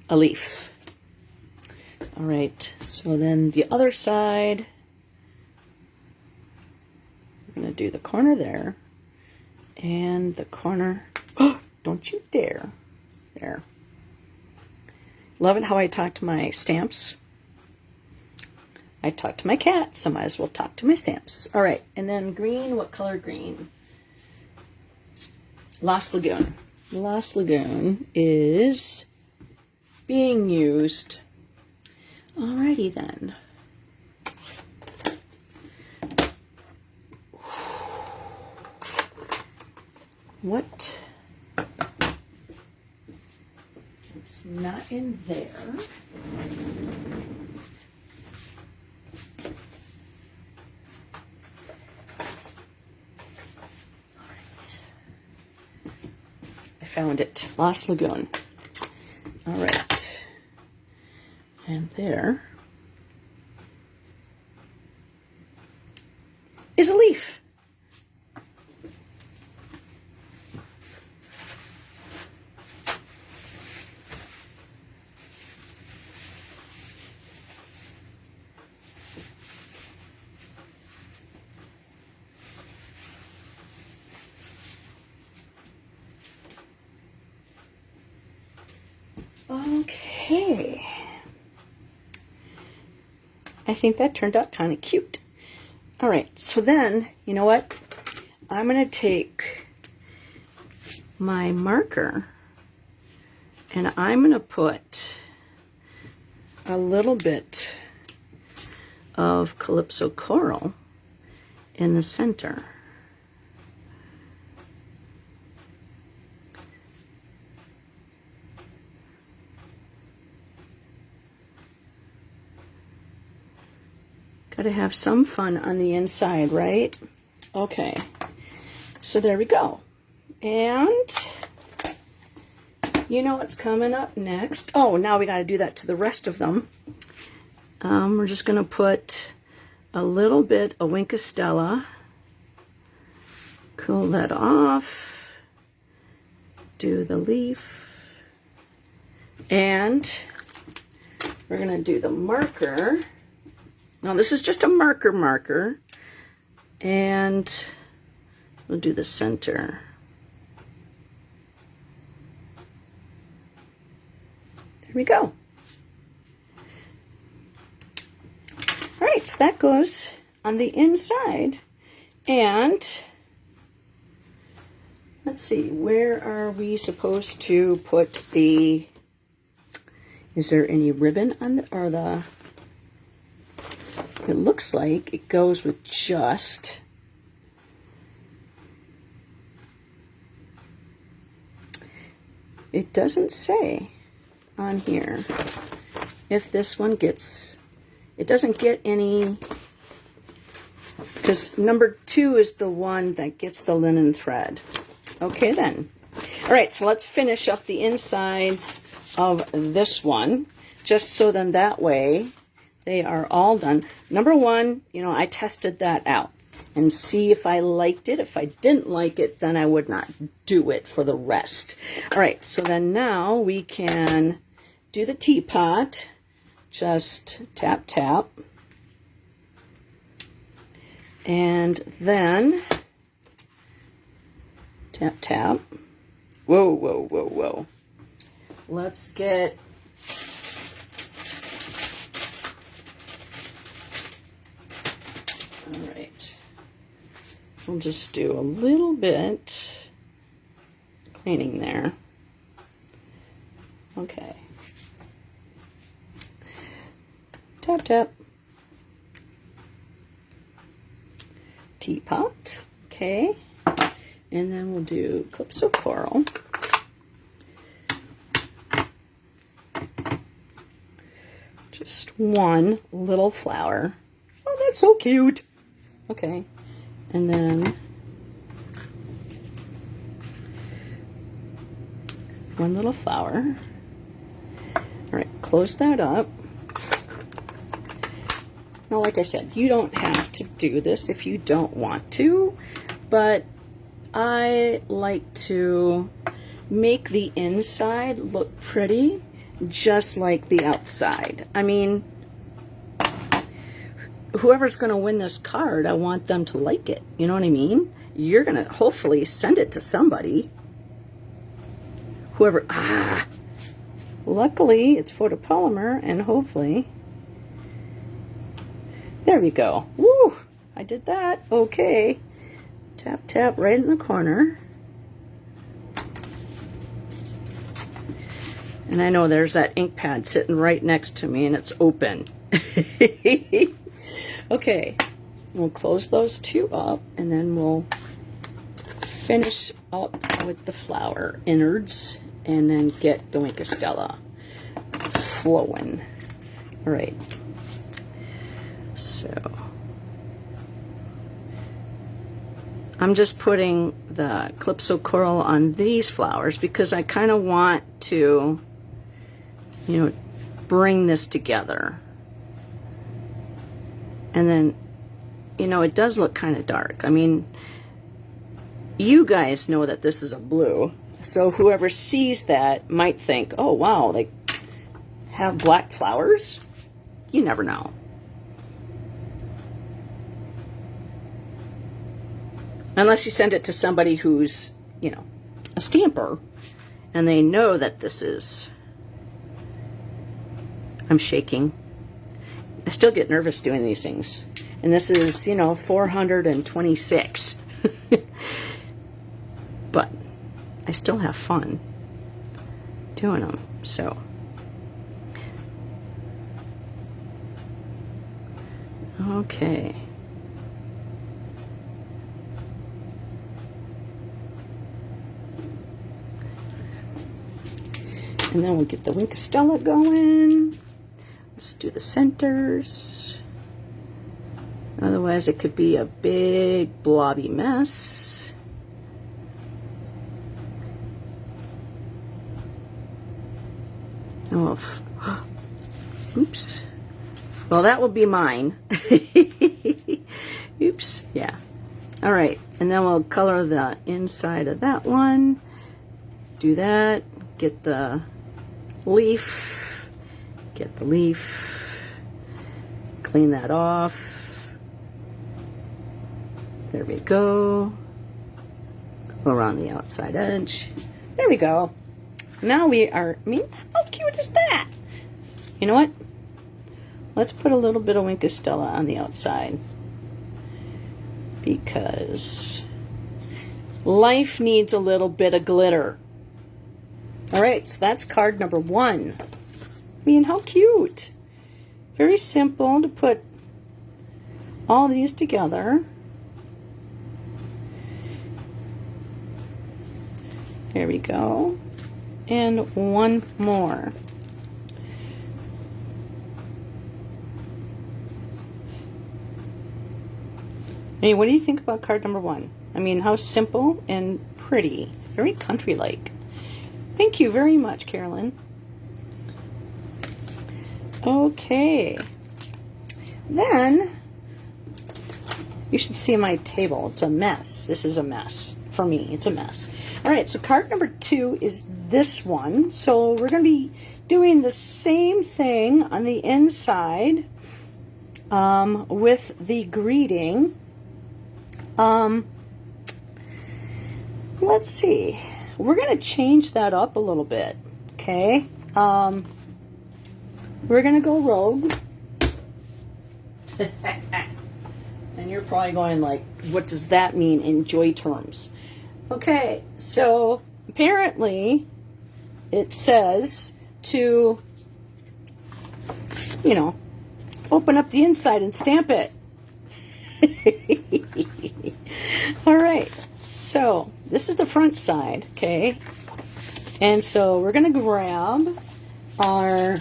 a leaf. All right, so then the other side, we're going to do the corner there. And the corner, oh, don't you dare. There. Love it how I talk to my stamps. I talk to my cat, so I might as well talk to my stamps. All right, and then green, what color green? Lost Lagoon. Lost Lagoon is being used. Alrighty then. What? It's not in there. All right. I found it. Lost Lagoon. All right. And there is a leaf. Okay. I think that turned out kind of cute. All right, so then, you know what? I'm going to take my marker and I'm going to put a little bit of Calypso Coral in the center. Got to have some fun on the inside, right? Okay, so there we go. And you know what's coming up next? Oh, now we got to do that to the rest of them. We're just going to put a little bit of Wink of Stella. Cool that off. Do the leaf. And we're going to do the marker. Now this is just a marker, and we'll do the center. There we go. All right, so that goes on the inside. And let's see, where are we supposed to put the, is there any ribbon on the, or the, it looks like it goes with just it doesn't say on here if this one gets, it doesn't get any, because number 2 is the one that gets the linen thread. Okay then. All right, so let's finish up the insides of this one, just so then that way they are all done. Number 1, you know, I tested that out. and see if I liked it. If I didn't like it, then I would not do it for the rest. All right, so then now we can do the teapot. Just tap, tap. And then tap, tap. Whoa, whoa, whoa, whoa. Let's get... All right. We'll just do a little bit cleaning there. Okay. Tap, tap. Teapot. Okay. And then we'll do clips of coral. Just one little flower. Oh, that's so cute. Okay. And then one little flower. All right, close that up. Now, like I said, you don't have to do this if you don't want to, but I like to make the inside look pretty, just like the outside. I mean, whoever's going to win this card, I want them to like it. You know what I mean? You're going to hopefully send it to somebody. Whoever, luckily it's photopolymer, and hopefully, there we go. Woo, I did that. Okay. Tap, tap right in the corner. And I know there's that ink pad sitting right next to me, and it's open. Okay, we'll close those two up, and then we'll finish up with the flower innards, and then get the Winkostella flowing. All right. So I'm just putting the Calypso Coral on these flowers because I kind of want to, you know, bring this together. And then, you know, it does look kind of dark. I mean, you guys know that this is a blue, so whoever sees that might think, oh wow, they have black flowers? You never know. Unless you send it to somebody who's, you know, a stamper, and they know that this is... I'm shaking. I still get nervous doing these things. And this is, you know, 426. But I still have fun doing them, so... Okay. And then we'll get the Winkostella going. Let's do the centers. Otherwise, it could be a big blobby mess. Oh, oops. Well, that will be mine. Oops, yeah. All right, and then we'll color the inside of that one. Do that. Get the leaf, get the leaf, clean that off. There we go. Go around the outside edge. There we go. Now we are, I mean, how cute is that? You know what? Let's put a little bit of Winkostella on the outside, because life needs a little bit of glitter. All right, so that's card number 1. I mean, how cute. Very simple to put all these together. There we go. And one more. Hey, what do you think about card number 1? I mean, how simple and pretty. Very country-like. Thank you very much, Carolyn. Okay. Then, You should see my table. It's a mess. This is a mess. For me, it's a mess. All right, so card number 2 is this one. So we're going to be doing the same thing on the inside with the greeting. Let's see. We're going to change that up a little bit, okay? We're going to go rogue. And you're probably going like, what does that mean in joy terms? Okay, so apparently it says to, you know, open up the inside and stamp it. All right, so this is the front side, okay? And so we're going to grab our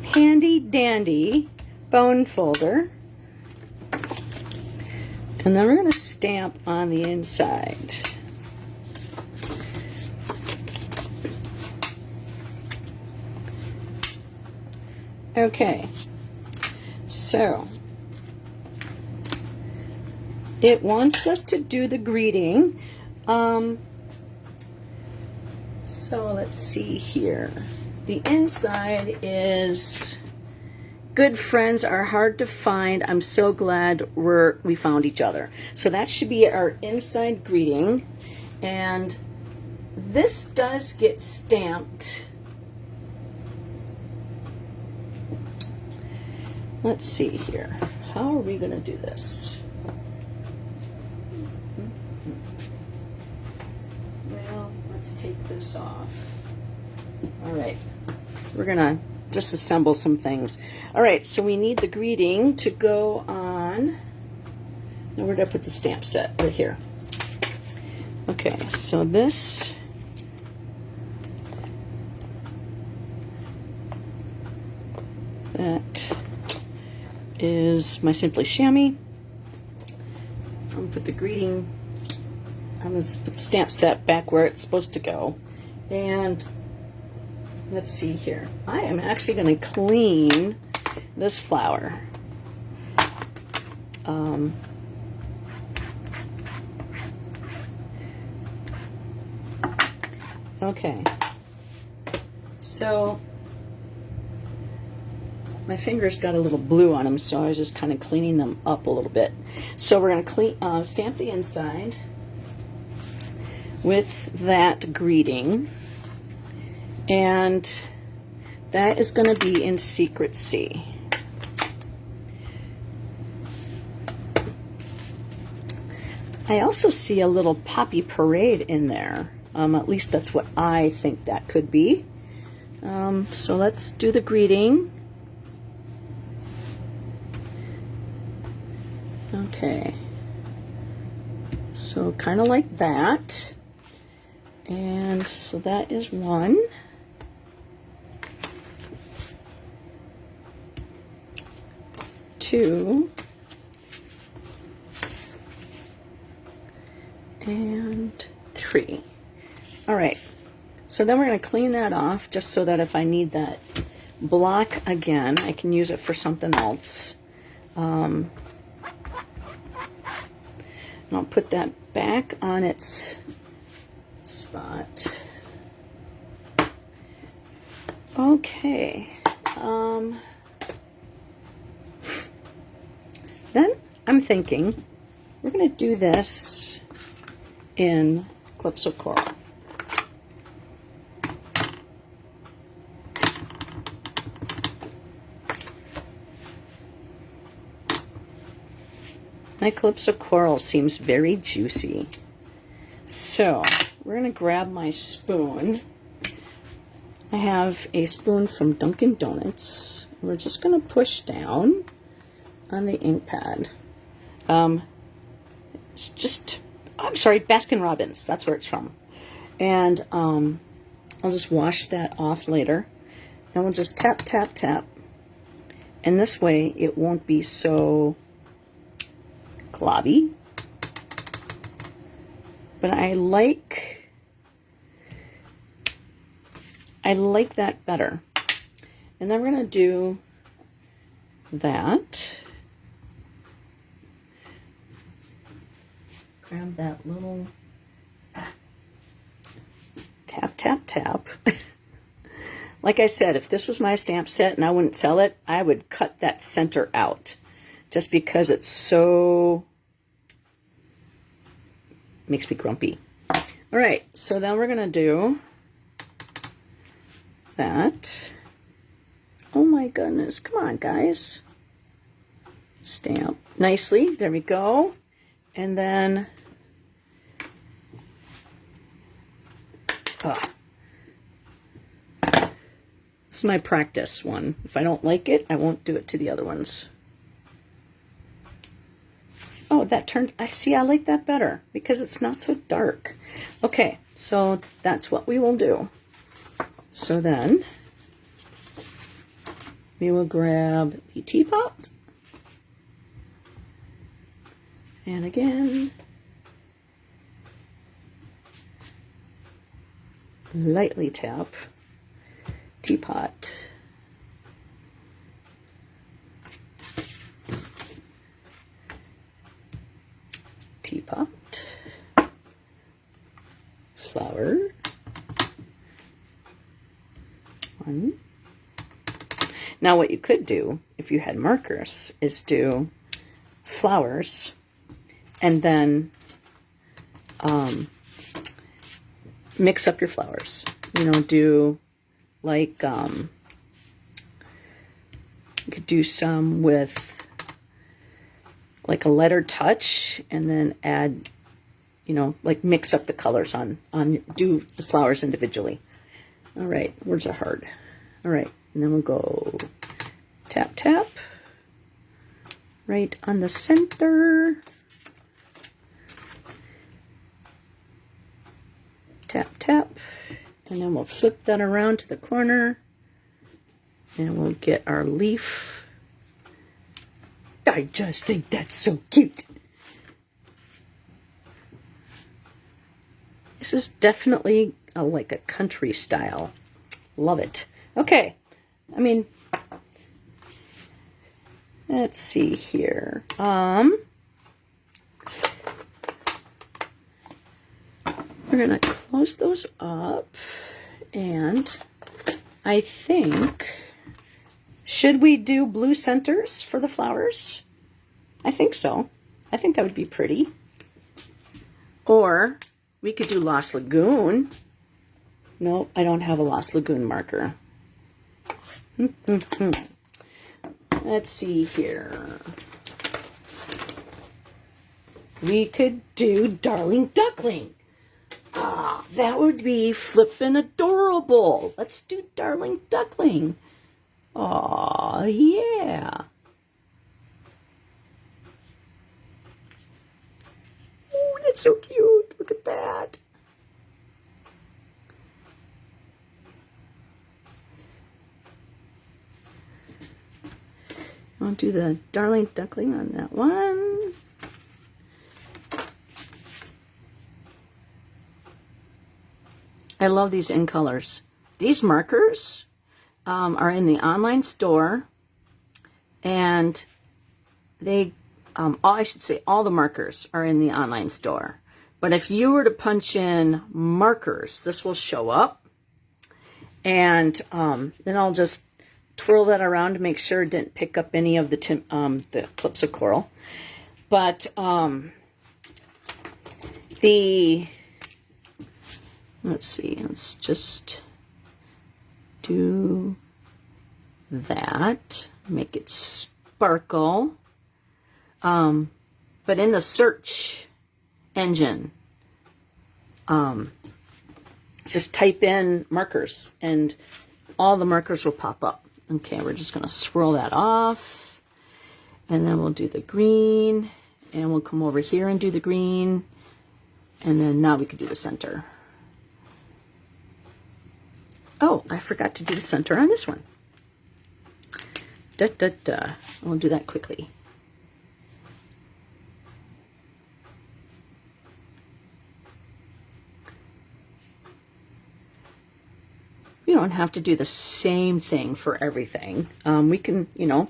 handy dandy bone folder. And then we're going to stamp on the inside. Okay, so it wants us to do the greeting. So let's see here. The inside is, good friends are hard to find. I'm so glad we found each other. So that should be our inside greeting. And this does get stamped. Let's see here. How are we going to do this? Well, let's take this off. All right. We're going to disassemble some things. All right, so we need the greeting to go on. Now, where did I put the stamp set? Right here. Okay, so this that is my Simply Chamois. I'm going to put the greeting, I'm going to put the stamp set back where it's supposed to go. And let's see here. I am actually going to clean this flower. Okay. So my fingers got a little blue on them, so I was just kind of cleaning them up a little bit. So we're going to stamp the inside with that greeting. And that is going to be in Secret C. I also see a little poppy parade in there. At least that's what I think that could be. So let's do the greeting. Okay. So kind of like that. And so that is one. Two. And three. All right. So then we're going to clean that off just so that if I need that block again, I can use it for something else. And I'll put that back on its spot. Okay. Then I'm thinking we're going to do this in Calypso Coral. My Calypso Coral seems very juicy. So we're going to grab my spoon. I have a spoon from Dunkin' Donuts. We're just going to push down on the ink pad. It's just, I'm sorry, Baskin Robbins. That's where it's from. And I'll just wash that off later. And we'll just tap, tap, tap. And this way it won't be so globby. But I like that better. And then we're going to do that. grab that little tap, tap, tap. Like I said, if this was my stamp set and I wouldn't sell it, I would cut that center out just because it's so, makes me grumpy. All right, so then we're gonna do that. Oh my goodness, come on guys. Stamp nicely, there we go. And then, this is my practice one. If I don't like it, I won't do it to the other ones. Oh, that turned, I see, I like that better because it's not so dark. Okay, so that's what we will do. So then, we will grab the teapot. And again, lightly tap teapot. Teapot. Flower. One. Now what you could do, if you had markers, is do flowers and then mix up your flowers. You know, do like, you could do some with like a letter touch and then add, you know, like mix up the colors on do the flowers individually. All right, words are hard. All right, and then we'll go tap, tap, right on the center. Tap, tap, and then we'll flip that around to the corner and we'll get our leaf. I just think that's so cute. This is definitely like a country style. Love it. Okay, I mean, let's see here. We're gonna close those up, and I think, should we do blue centers for the flowers? I think so. I think that would be pretty. Or we could do Lost Lagoon. No, I don't have a Lost Lagoon marker. Let's see here. We could do Darling Duckling. Ah, that would be flippin' adorable. Let's do Darling Duckling. Aw, yeah. Oh, that's so cute. Look at that. I'll do the Darling Duckling on that one. I love these in colors. These markers are in the online store, and they, I should say all the markers are in the online store. But if you were to punch in markers, this will show up. And then I'll just twirl that around to make sure it didn't pick up any of the clips of coral. But let's see, let's just do that, make it sparkle. But in the search engine, just type in markers and all the markers will pop up. Okay, we're just gonna swirl that off, and then we'll do the green, and we'll come over here and do the green, and then now we could do the center. Oh, I forgot to do the center on this one. Da, da, da. We'll do that quickly. We don't have to do the same thing for everything. We can, you know,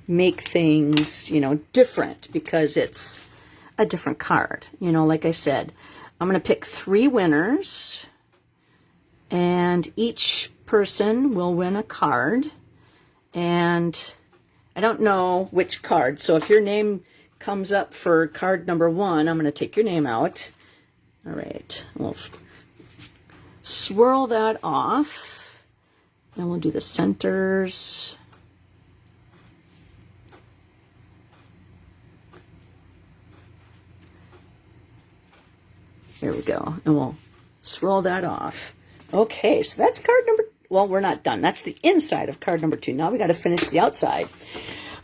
make things, you know, different because it's a different card. You know, like I said, I'm going to pick 3 winners, and each person will win a card. And I don't know which card, so if your name comes up for card number 1, I'm going to take your name out. All right, we'll swirl that off, and we'll do the centers. There we go, and we'll swirl that off. Okay, so that's card number, well, we're not done. That's the inside of card number 2. Now we got to finish the outside.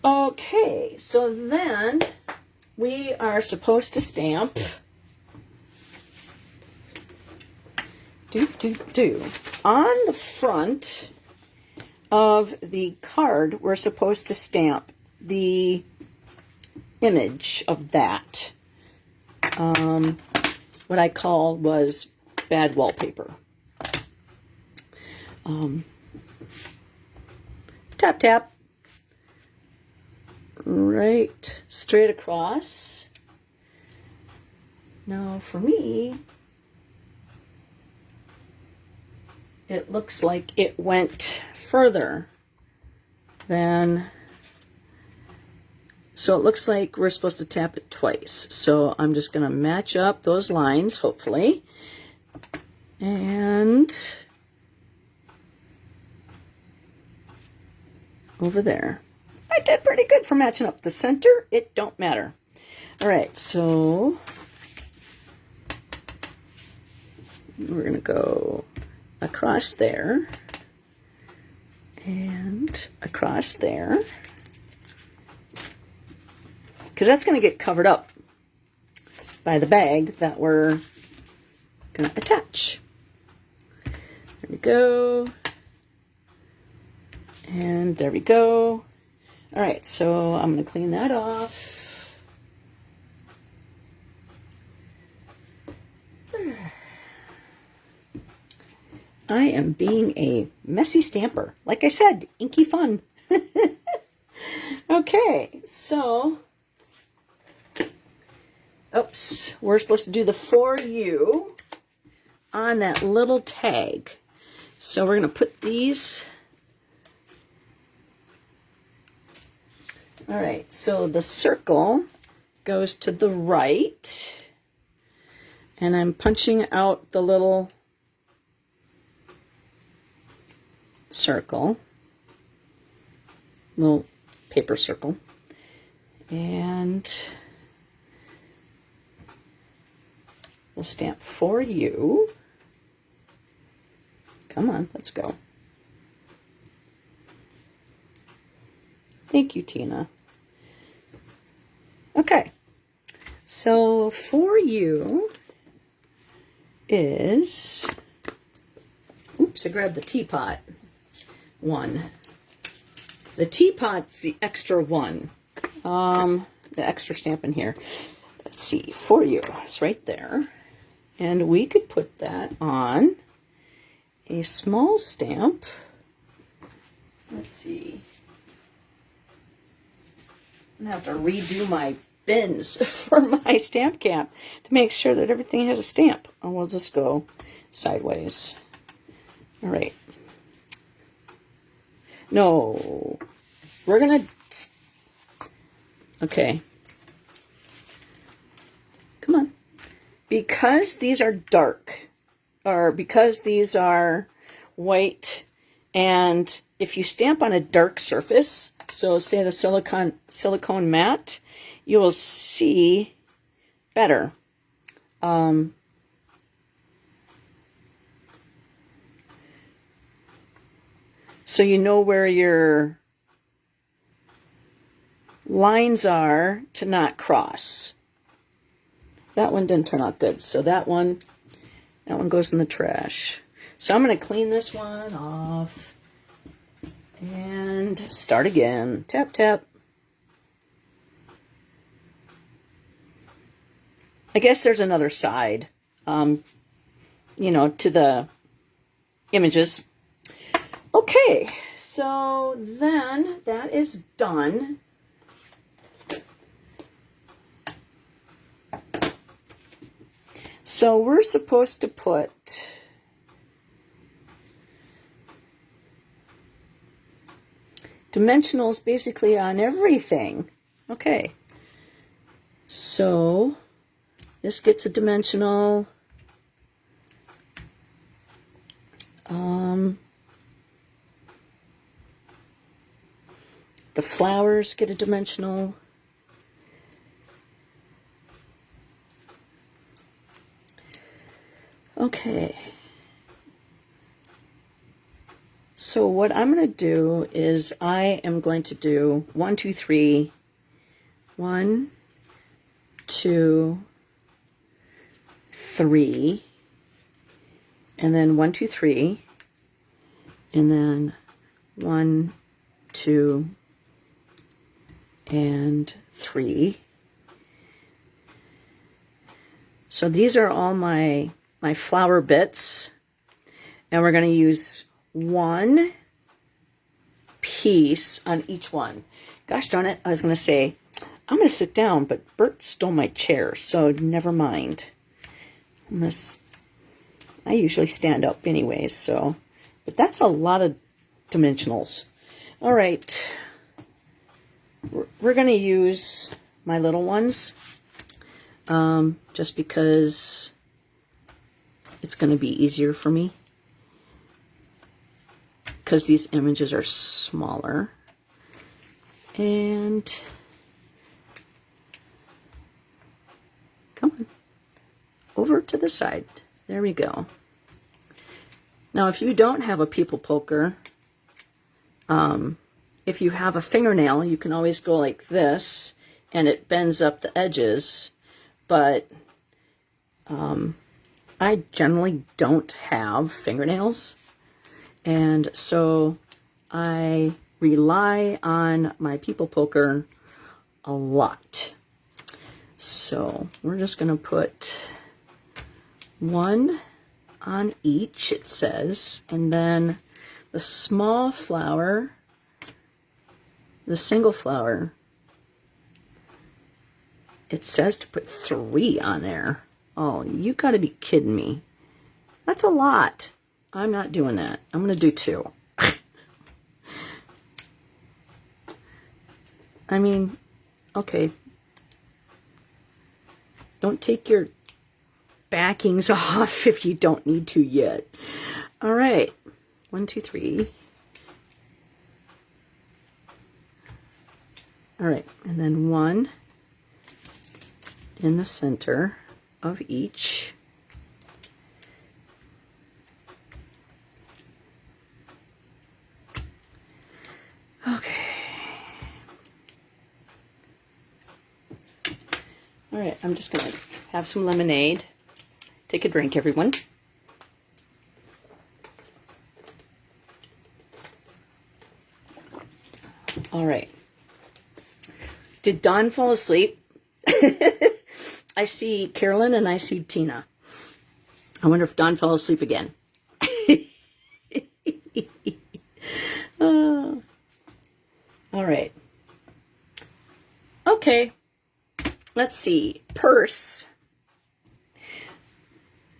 Okay, so then we are supposed to stamp on the front of the card. We're supposed to stamp the image of that. What I call was bad wallpaper. Tap, tap. Right, straight across. Now for me, it looks like it went further than, so it looks like we're supposed to tap it twice. So I'm just going to match up those lines, hopefully. And over there. I did pretty good for matching up the center. It don't matter. All right, so we're going to go across there and across there, because that's going to get covered up by the bag that we're going to attach. There we go. And there we go. All right, so I'm going to clean that off. I am being a messy stamper. Like I said, inky fun. Okay, so, oops, we're supposed to do the for you on that little tag. So we're going to put these. All right, so the circle goes to the right, and I'm punching out the little circle, little paper circle, and we'll stamp for you. Come on, let's go. Thank you, Tina. Okay, so for you is, oops, I grabbed the teapot one. The teapot's the extra one, the extra stamp in here. Let's see, for you, it's right there. And we could put that on a small stamp. Let's see. I'm going to have to redo my bins for my stamp cap to make sure that everything has a stamp. And we'll just go sideways. All right. No. We're going to... Okay. Come on. Because these are dark, or because these are white, and if you stamp on a dark surface, so say the silicone matte, you will see better. So you know where your lines are to not cross. That one didn't turn out good, so that one goes in the trash. So I'm going to clean this one off and start again. Tap, tap. I guess there's another side, you know, to the images. Okay, so then that is done. So we're supposed to put dimensionals basically on everything. Okay. So this gets a dimensional. The flowers get a dimensional. Okay. So what I'm going to do is I am going to do 1, 2, 3. 1, 2, 3. And then 1, 2, 3. And then 1, 2, and 3. So these are all my flower bits, and we're going to use one piece on each one. Gosh darn it, I was going to say I'm going to sit down, but Bert stole my chair, so never mind. I usually stand up anyways, so, but that's a lot of dimensionals. All right, we're going to use my little ones, just because it's going to be easier for me, because these images are smaller. And come on, over to the side. There we go. Now, if you don't have a people poker, if you have a fingernail, you can always go like this, and it bends up the edges. But I generally don't have fingernails, and so I rely on my people poker a lot. So we're just going to put one on each, it says, and then the small flower, the single flower, it says to put 3 on there. Oh, you got to be kidding me. That's a lot. I'm not doing that. I'm going to do 2. I mean, okay. Don't take your backings off if you don't need to yet. All right. 1, 2, 3. All right. And then 1 in the center of each. Okay. All right, I'm just going to have some lemonade. Take a drink, everyone. All right. Did Dawn fall asleep? I see Carolyn and I see Tina. I wonder if Dawn fell asleep again. All right. Okay. Let's see. Purse.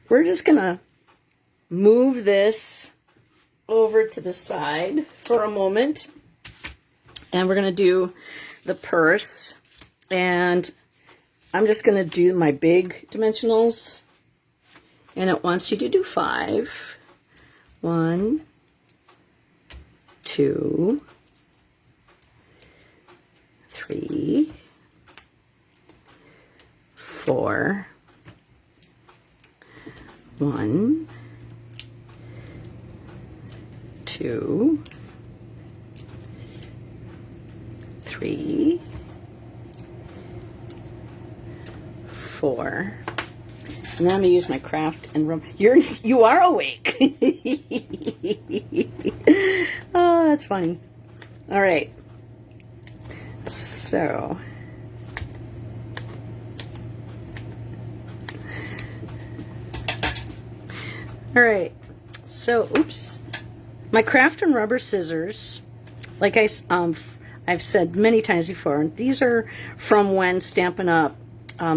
We're just going to move this over to the side for a moment. And we're going to do the purse. And I'm just going to do my big dimensionals. And it wants you to do 5. 1, 2, 3, 4, 1, 2, 3, 4. And then I'm going to use my craft and rub. You are awake. Oh, that's funny. All right. So. All right. So, oops. My craft and rubber scissors, like I've said many times before, these are from when Stampin' Up!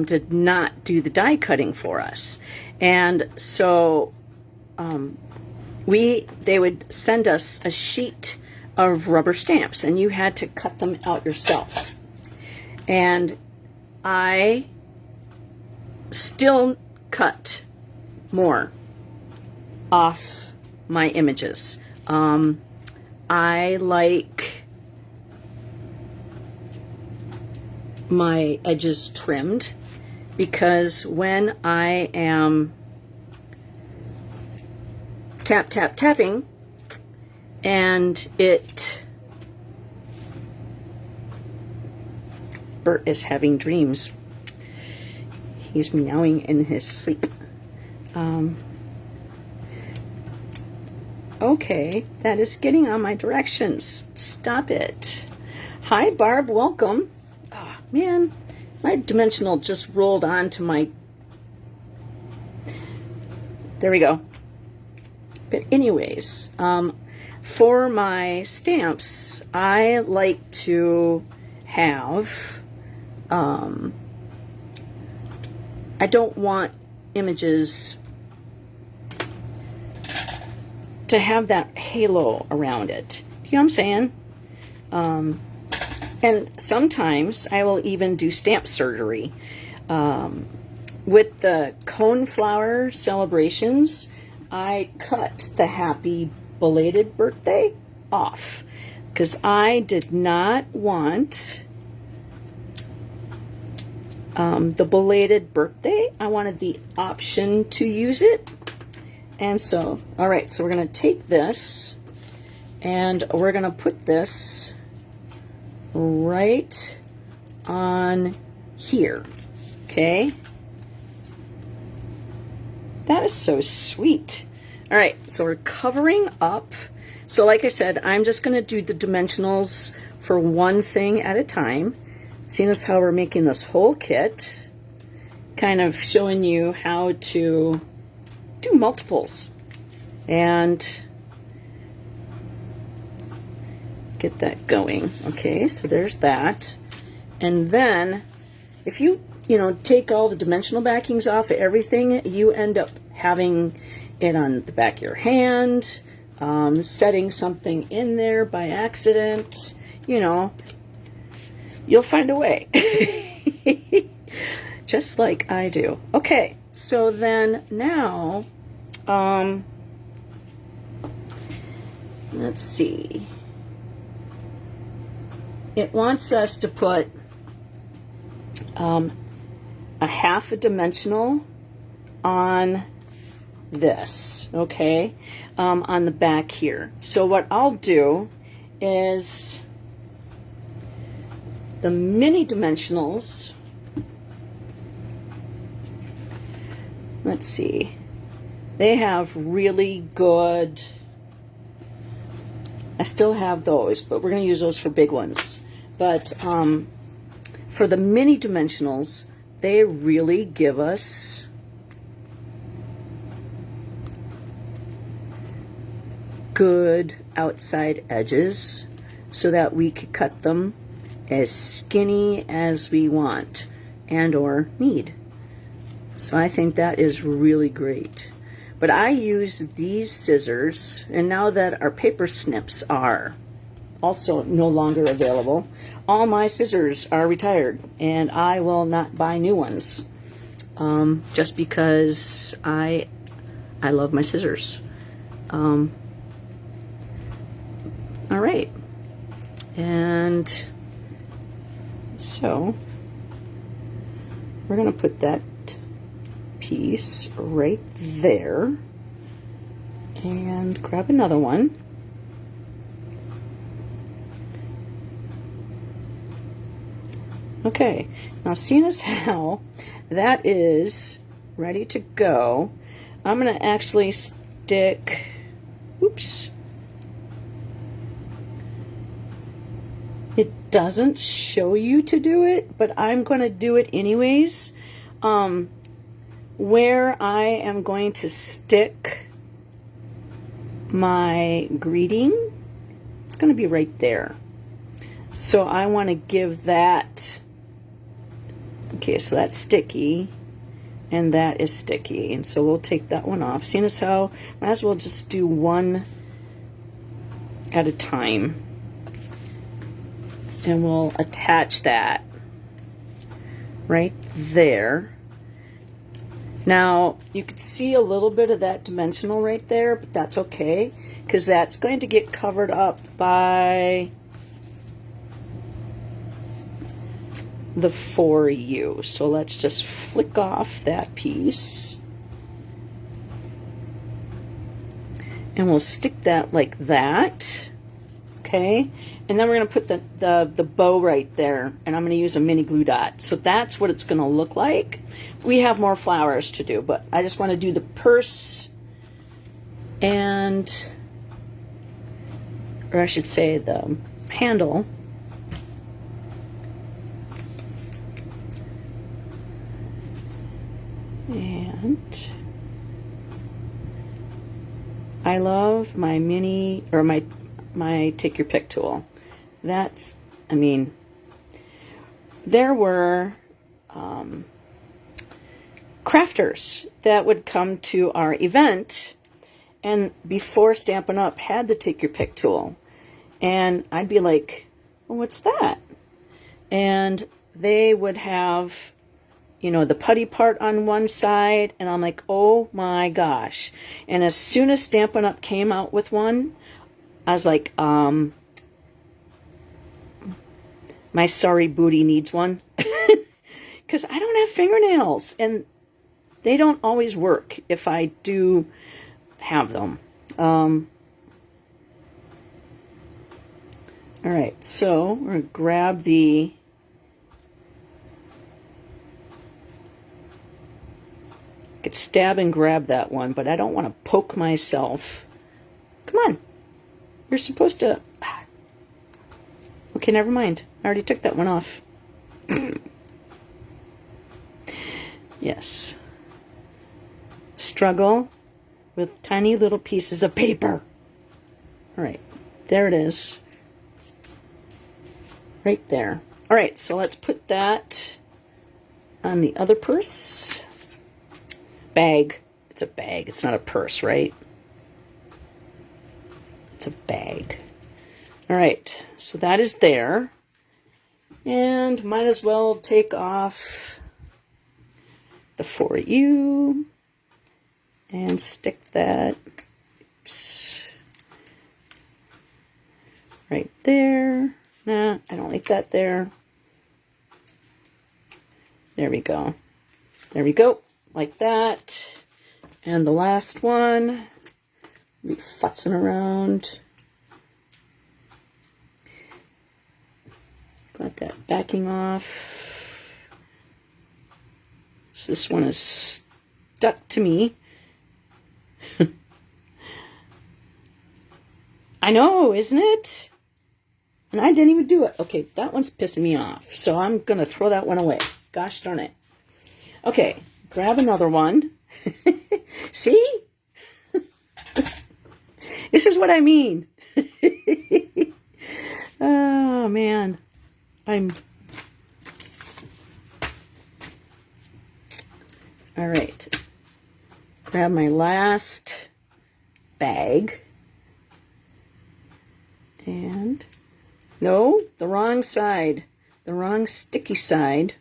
did not do the die cutting for us. And so they would send us a sheet of rubber stamps, and you had to cut them out yourself. And I still cut more off my images. I like my edges trimmed, because when I am tapping and Bert is having dreams. He's meowing in his sleep. Okay, that is getting on my directions. Stop it. Hi, Barb, welcome. Oh, man, my dimensional just rolled onto my... There we go. But anyways, for my stamps, I like to have... I don't want images to have that halo around it. You know what I'm saying? And sometimes I will even do stamp surgery. With the coneflower celebrations, I cut the happy belated birthday off because I did not want the belated birthday. I wanted the option to use it. And so, all right, so we're going to take this and we're going to put this right on here. Okay. That is so sweet. All right, so we're covering up. So like I said, I'm just going to do the dimensionals for one thing at a time. Seeing as how we're making this whole kit, kind of showing you how to do multiples and get that going. Okay, so there's that. And then if you take all the dimensional backings off of everything, you end up having it on the back of your hand, setting something in there by accident, you'll find a way. Just like I do. Okay, so then now, let's see. It wants us to put a half a dimensional on this, okay, on the back here. So what I'll do is the mini dimensionals, let's see, they have really good, I still have those, but we're going to use those for big ones. But for the mini dimensionals, they really give us good outside edges so that we could cut them as skinny as we want and or need. So I think that is really great. But I use these scissors, and now that our paper snips are also no longer available, all my scissors are retired and I will not buy new ones, just because I love my scissors. All right, and so we're going to put that piece right there and grab another one. Okay, now seeing as how that is ready to go, I'm going to actually stick, oops, it doesn't show you to do it, but I'm going to do it anyways. Where I am going to stick my greeting, it's going to be right there. So I want to give that Okay, so that's sticky, and that is sticky, and so we'll take that one off. Seeing as how, might as well just do one at a time. And we'll attach that right there. Now, you could see a little bit of that dimensional right there, but that's okay, because that's going to get covered up by the For You. So let's just flick off that piece. And we'll stick that like that. Okay? And then we're going to put the bow right there, and I'm going to use a mini glue dot. So that's what it's going to look like. We have more flowers to do, but I just want to do the purse and, or I should say the handle. And I love my mini, or my take your pick tool. That's, I mean, there were crafters that would come to our event and before Stampin' Up! Had the take your pick tool. And I'd be like, well, what's that? And they would have, you know, the putty part on one side, and I'm like, oh my gosh. And as soon as Stampin' Up! Came out with one, I was like, my sorry booty needs one. Because I don't have fingernails, and they don't always work if I do have them. All right, so we're going to grab the I could stab and grab that one, but I don't want to poke myself. Come on. You're supposed to... Okay, never mind. I already took that one off. Yes. Struggle with tiny little pieces of paper. All right. There it is. Right there. All right, so let's put that on the other purse. Bag. It's a bag. It's not a purse, right? It's a bag. All right, so that is there. And might as well take off the For You and stick that right there. Nah, I don't like that there. There we go. There we go. Like that. And the last one, be futzing around. Got that backing off. So this one is stuck to me. I know, isn't it? And I didn't even do it. Okay, that one's pissing me off. So I'm going to throw that one away. Gosh darn it. Okay, grab another one. See? This is what I mean. Oh, man. All right. Grab my last bag. And, no, the wrong side. The wrong sticky side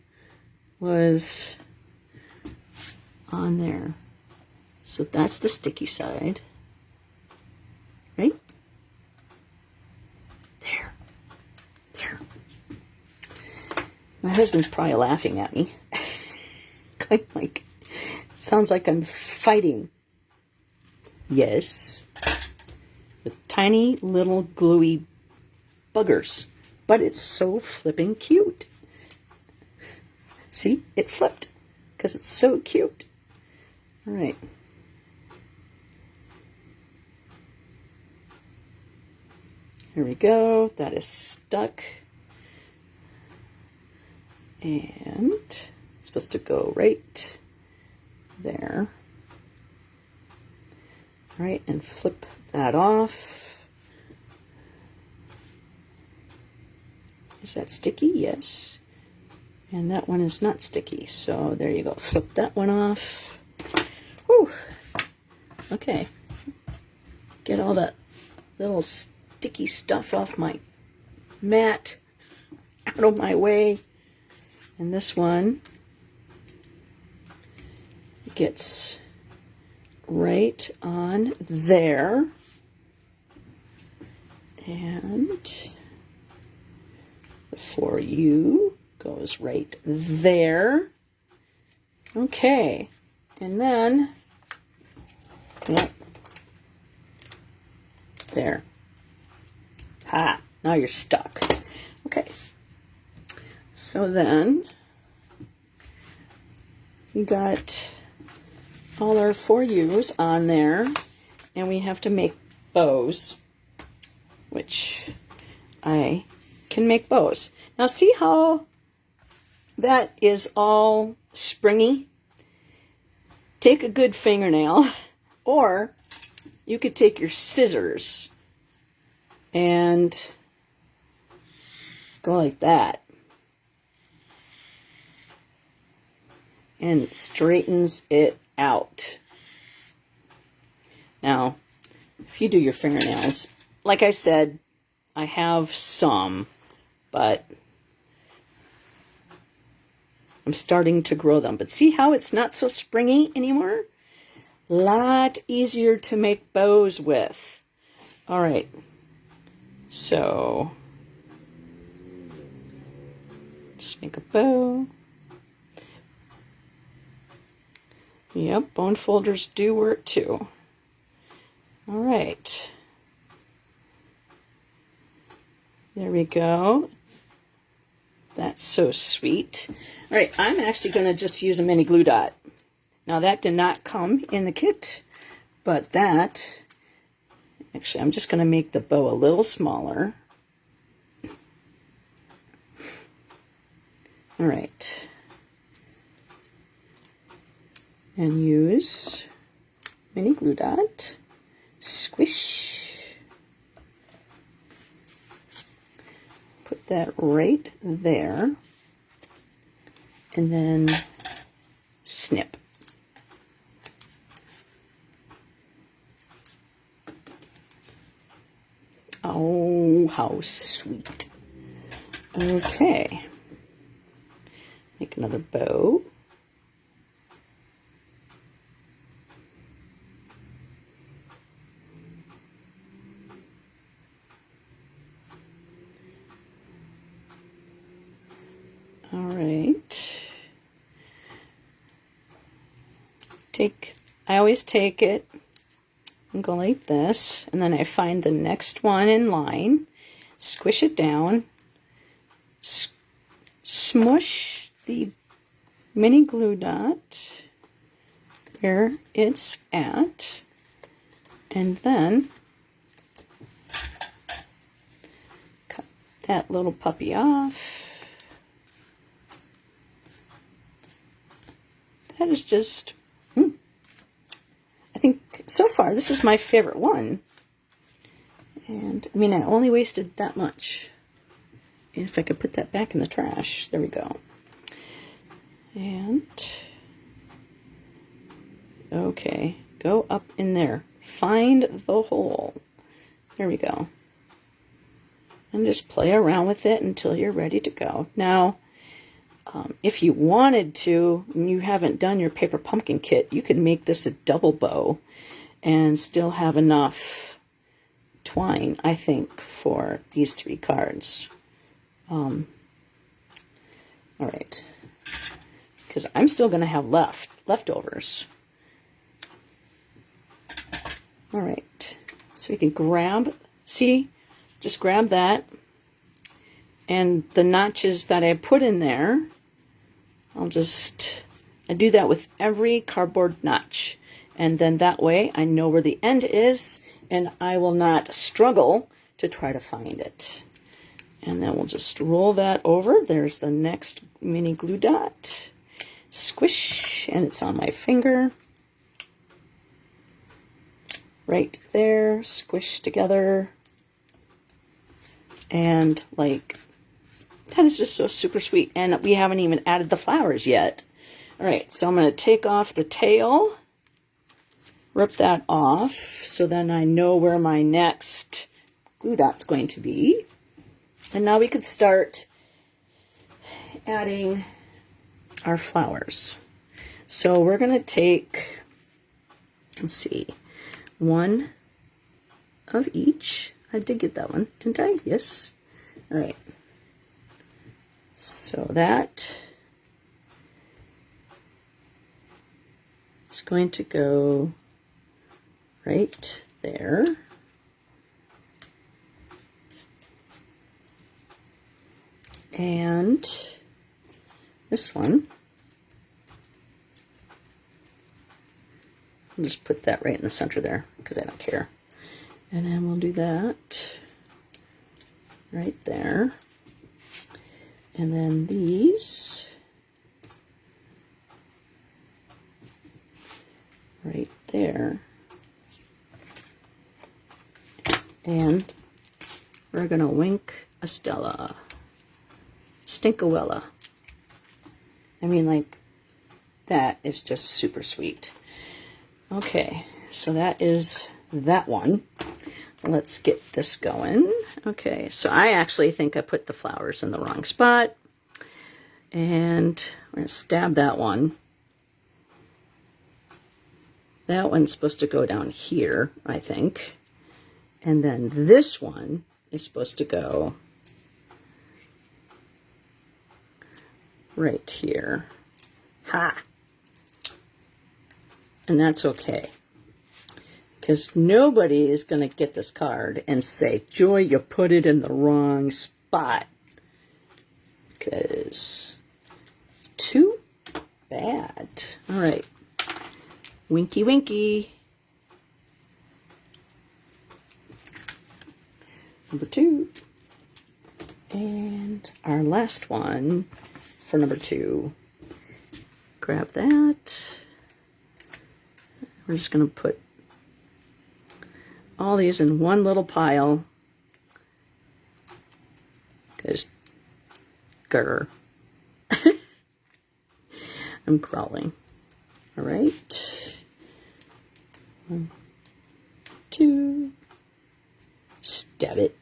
was on there. So that's the sticky side. Right? There. There. My husband's probably laughing at me. Going like, it sounds like I'm fighting. Yes. With tiny little gluey buggers. But it's so flipping cute. See? It flipped. Because it's so cute. All right. Here we go. That is stuck. And it's supposed to go right there. All right, and flip that off. Is that sticky? Yes. And that one is not sticky. So there you go. Flip that one off. Whew. Okay. Get all that little sticky stuff off my mat, out of my way. And this one gets right on there. And the For You goes right there. Okay. And then, yep, there. Ha, now you're stuck. Okay. So then, we got all our For Yous on there, and we have to make bows, which I can make bows. Now see how that is all springy? Take a good fingernail, or you could take your scissors and go like that. And it straightens it out. Now, if you do your fingernails, like I said, I have some, but I'm starting to grow them. But see how it's not so springy anymore? A lot easier to make bows with. All right. So, just make a bow. Yep, bone folders do work too. All right. There we go. That's so sweet. All right, I'm actually going to just use a mini glue dot. Now that did not come in the kit, but that, actually I'm just going to make the bow a little smaller. All right. And use mini glue dot. Squish. Put that right there. And then snip. Oh, how sweet. Okay. Make another bow. All right. I always take it and go like this, and then I find the next one in line, squish it down, smush the mini glue dot where it's at, and then cut that little puppy off. That is just, I think so far this is my favorite one. And I mean, I only wasted that much. And if I could put that back in the trash, there we go. And, okay, go up in there. Find the hole. There we go. And just play around with it until you're ready to go. Now, if you wanted to, and you haven't done your paper pumpkin kit, you could make this a double bow and still have enough twine, I think, for these 3 cards. All right. Because I'm still going to have leftovers. All right. So you can grab, see, just grab that. And the notches that I put in there, I do that with every cardboard notch. And then that way I know where the end is, and I will not struggle to try to find it. And then we'll just roll that over. There's the next mini glue dot. Squish, and it's on my finger. Right there, squish together. And like That is just so super sweet. And we haven't even added the flowers yet. All right, so I'm going to take off the tail, rip that off, so then I know where my next glue dot's going to be. And now we could start adding our flowers. So we're going to take, let's see, one of each. I did get that one, didn't I? Yes. All right. So that is going to go right there. And this one, I'll just put that right in the center there because I don't care. And then we'll do that right there. And then these right there. And we're going to wink a Stella. Stinkawella. I mean, like, that is just super sweet. Okay, so that is that one. Let's get this going. Okay, so I actually think I put the flowers in the wrong spot. And we're going to stab that one. That one's supposed to go down here, I think. And then this one is supposed to go right here. Ha! And that's okay. Because nobody is going to get this card and say, Joy, you put it in the wrong spot. Because too bad. All right. Winky, winky. Number 2. And our last one for number 2. Grab that. We're just going to put all these in one little pile. Because, grr. I'm crawling. All right. 1, 2. Stab it.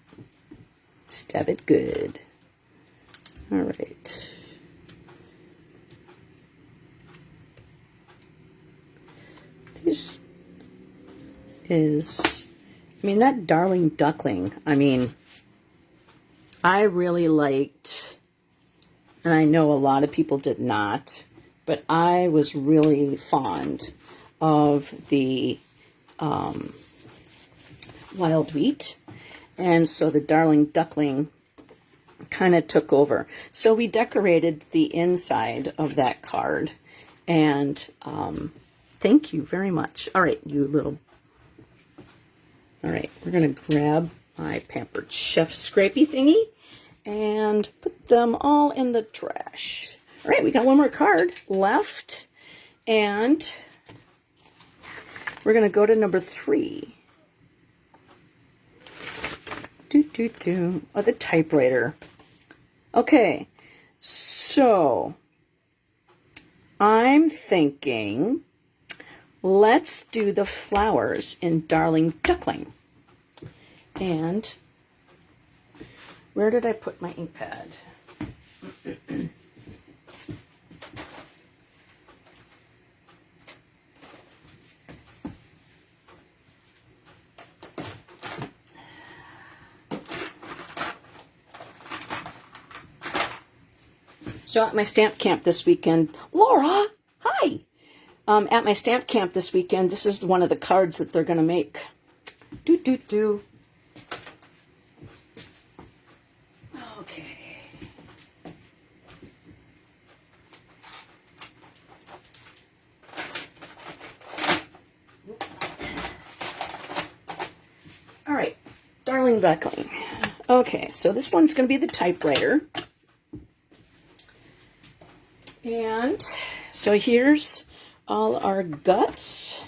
Stab it good. All right. This is, I mean, that Darling Duckling, I mean, I really liked, and I know a lot of people did not, but I was really fond of the wild wheat. And so the Darling Duckling kind of took over. So we decorated the inside of that card. And thank you very much. All right, you little... All right, we're going to grab my Pampered Chef scrapey thingy and put them all in the trash. All right, we got one more card left. And we're going to go to number 3. Oh, the typewriter. Okay, so I'm thinking let's do the flowers in Darling Duckling. And where did I put my ink pad? So at my stamp camp this weekend, Laura, hi! At my stamp camp this weekend, this is one of the cards that they're going to make. Okay. All right, Darling Duckling. Okay, so this one's going to be the typewriter. And so here's all our guts.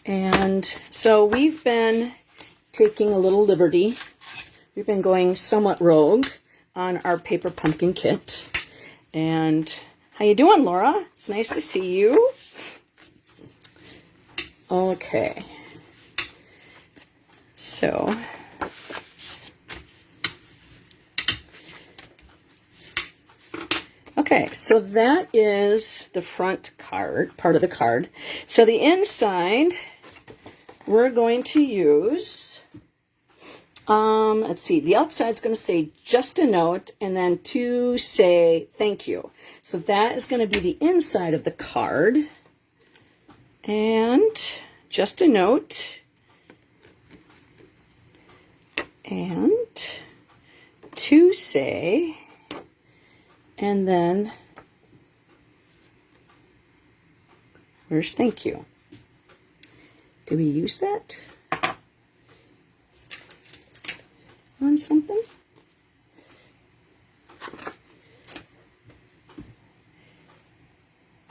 And so we've been taking a little liberty. We've been going somewhat rogue on our paper pumpkin kit. And how you doing, Laura? It's nice to see you. Okay. So okay, so that is the front card, part of the card. So the inside, we're going to use, let's see, the outside's going to say just a note, and then to say thank you. So that is going to be the inside of the card. And just a note. And to say, and then where's thank you? Do we use that on something?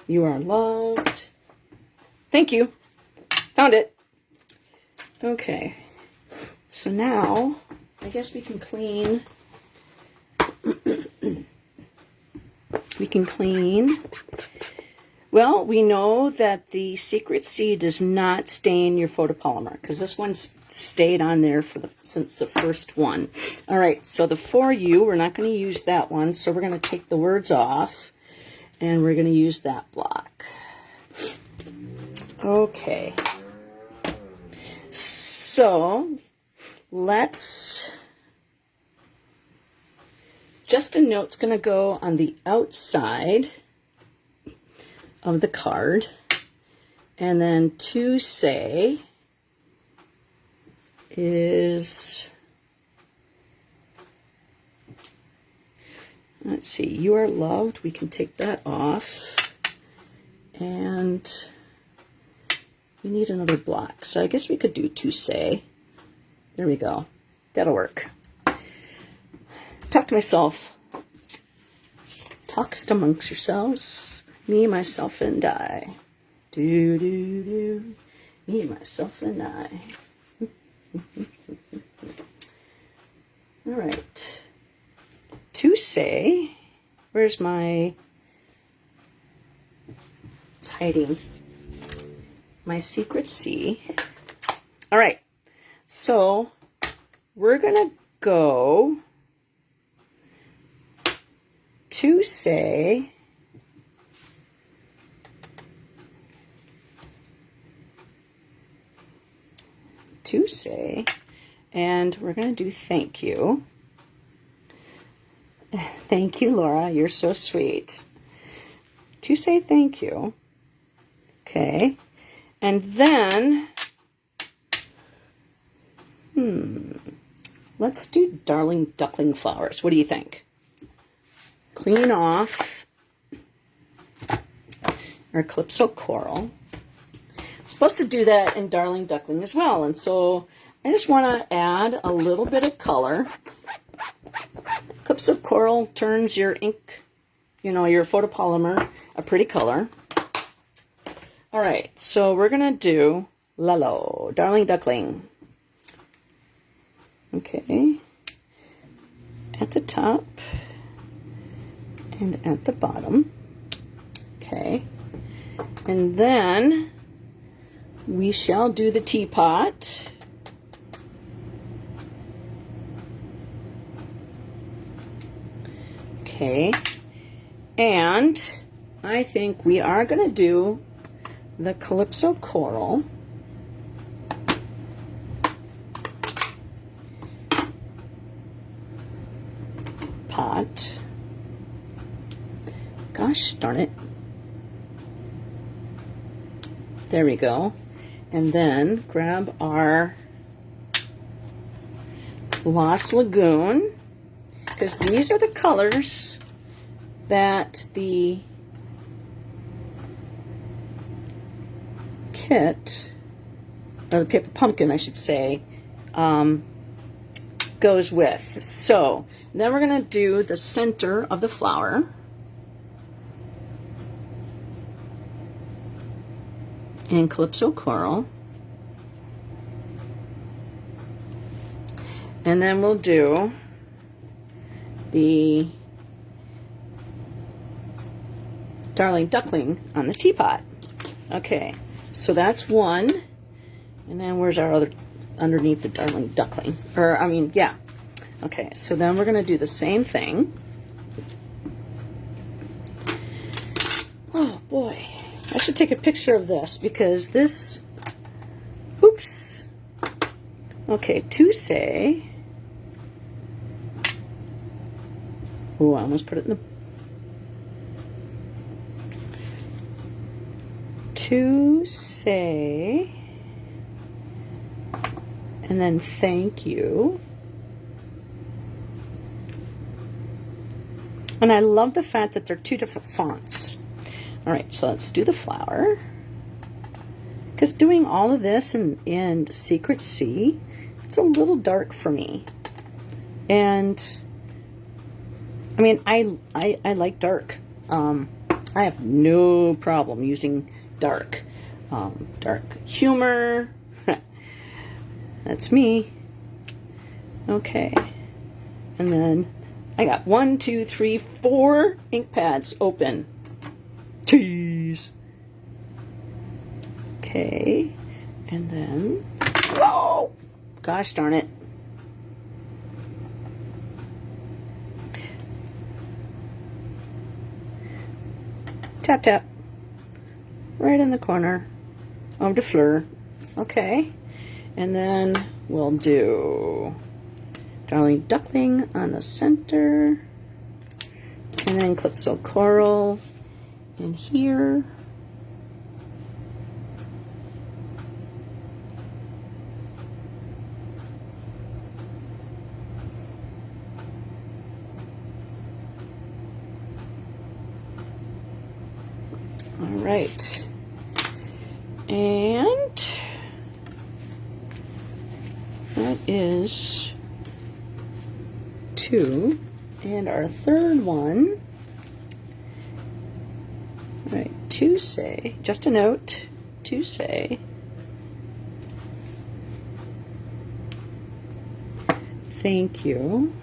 You are loved. Thank you. Found it. Okay. So now, I guess we can clean. We can clean. Well, we know that the secret C does not stain your photopolymer because this one's stayed on there since the first one. All right, so the for you, we're not going to use that one, so we're going to take the words off and we're going to use that block. Okay. So let's. Just a note's going to go on the outside of the card, and then to say is, let's see, you are loved. We can take that off, and we need another block. So I guess we could do to say. There we go. That'll work. Talk to myself. Talks amongst yourselves. Me, myself, and I. Do, do, do. Me, myself, and I. All right. To say. Where's my... It's hiding. My secret C. All right. So, we're going to go... to say and we're going to do thank you. Thank you, Laura, you're so sweet. To say thank you. Okay, and then let's do darling duckling flowers. What do you think? Clean off our Calypso Coral. I'm supposed to do that in Darling Duckling as well, and so I just want to add a little bit of color. Calypso Coral turns your ink, your photopolymer a pretty color. All right, so we're going to do Lalo, Darling Duckling. Okay, at the top. And at the bottom. Okay. And then we shall do the teapot. Okay. And I think we are going to do the Calypso Coral. Pot. Gosh darn it. There we go. And then grab our Lost Lagoon, because these are the colors that the kit, or the paper pumpkin, I should say, goes with. So then we're going to do the center of the flower. And Calypso Coral. And then we'll do the Darling Duckling on the teapot. Okay, so that's one. And then where's our other, underneath the Darling Duckling? Or, I mean, yeah. Okay, so then we're going to do the same thing. Oh, boy. I should take a picture of this because this, oops. Okay, to say. Oh, I almost put it in the, to say, and then thank you. And I love the fact that they're two different fonts. All right, so let's do the flower. Because doing all of this in Secret C, it's a little dark for me. And I mean, I like dark. I have no problem using dark. Dark humor. That's me. Okay. And then I got 1, 2, 3, 4 ink pads open. Tease. Okay. And then, whoa! Gosh darn it. Tap, tap. Right in the corner of the fleur. Okay. And then we'll do Darling Duckling on the center. And then Calypso Coral in here. All right. And that is 2. And our third one, all right, to say, just a note, to say, thank you.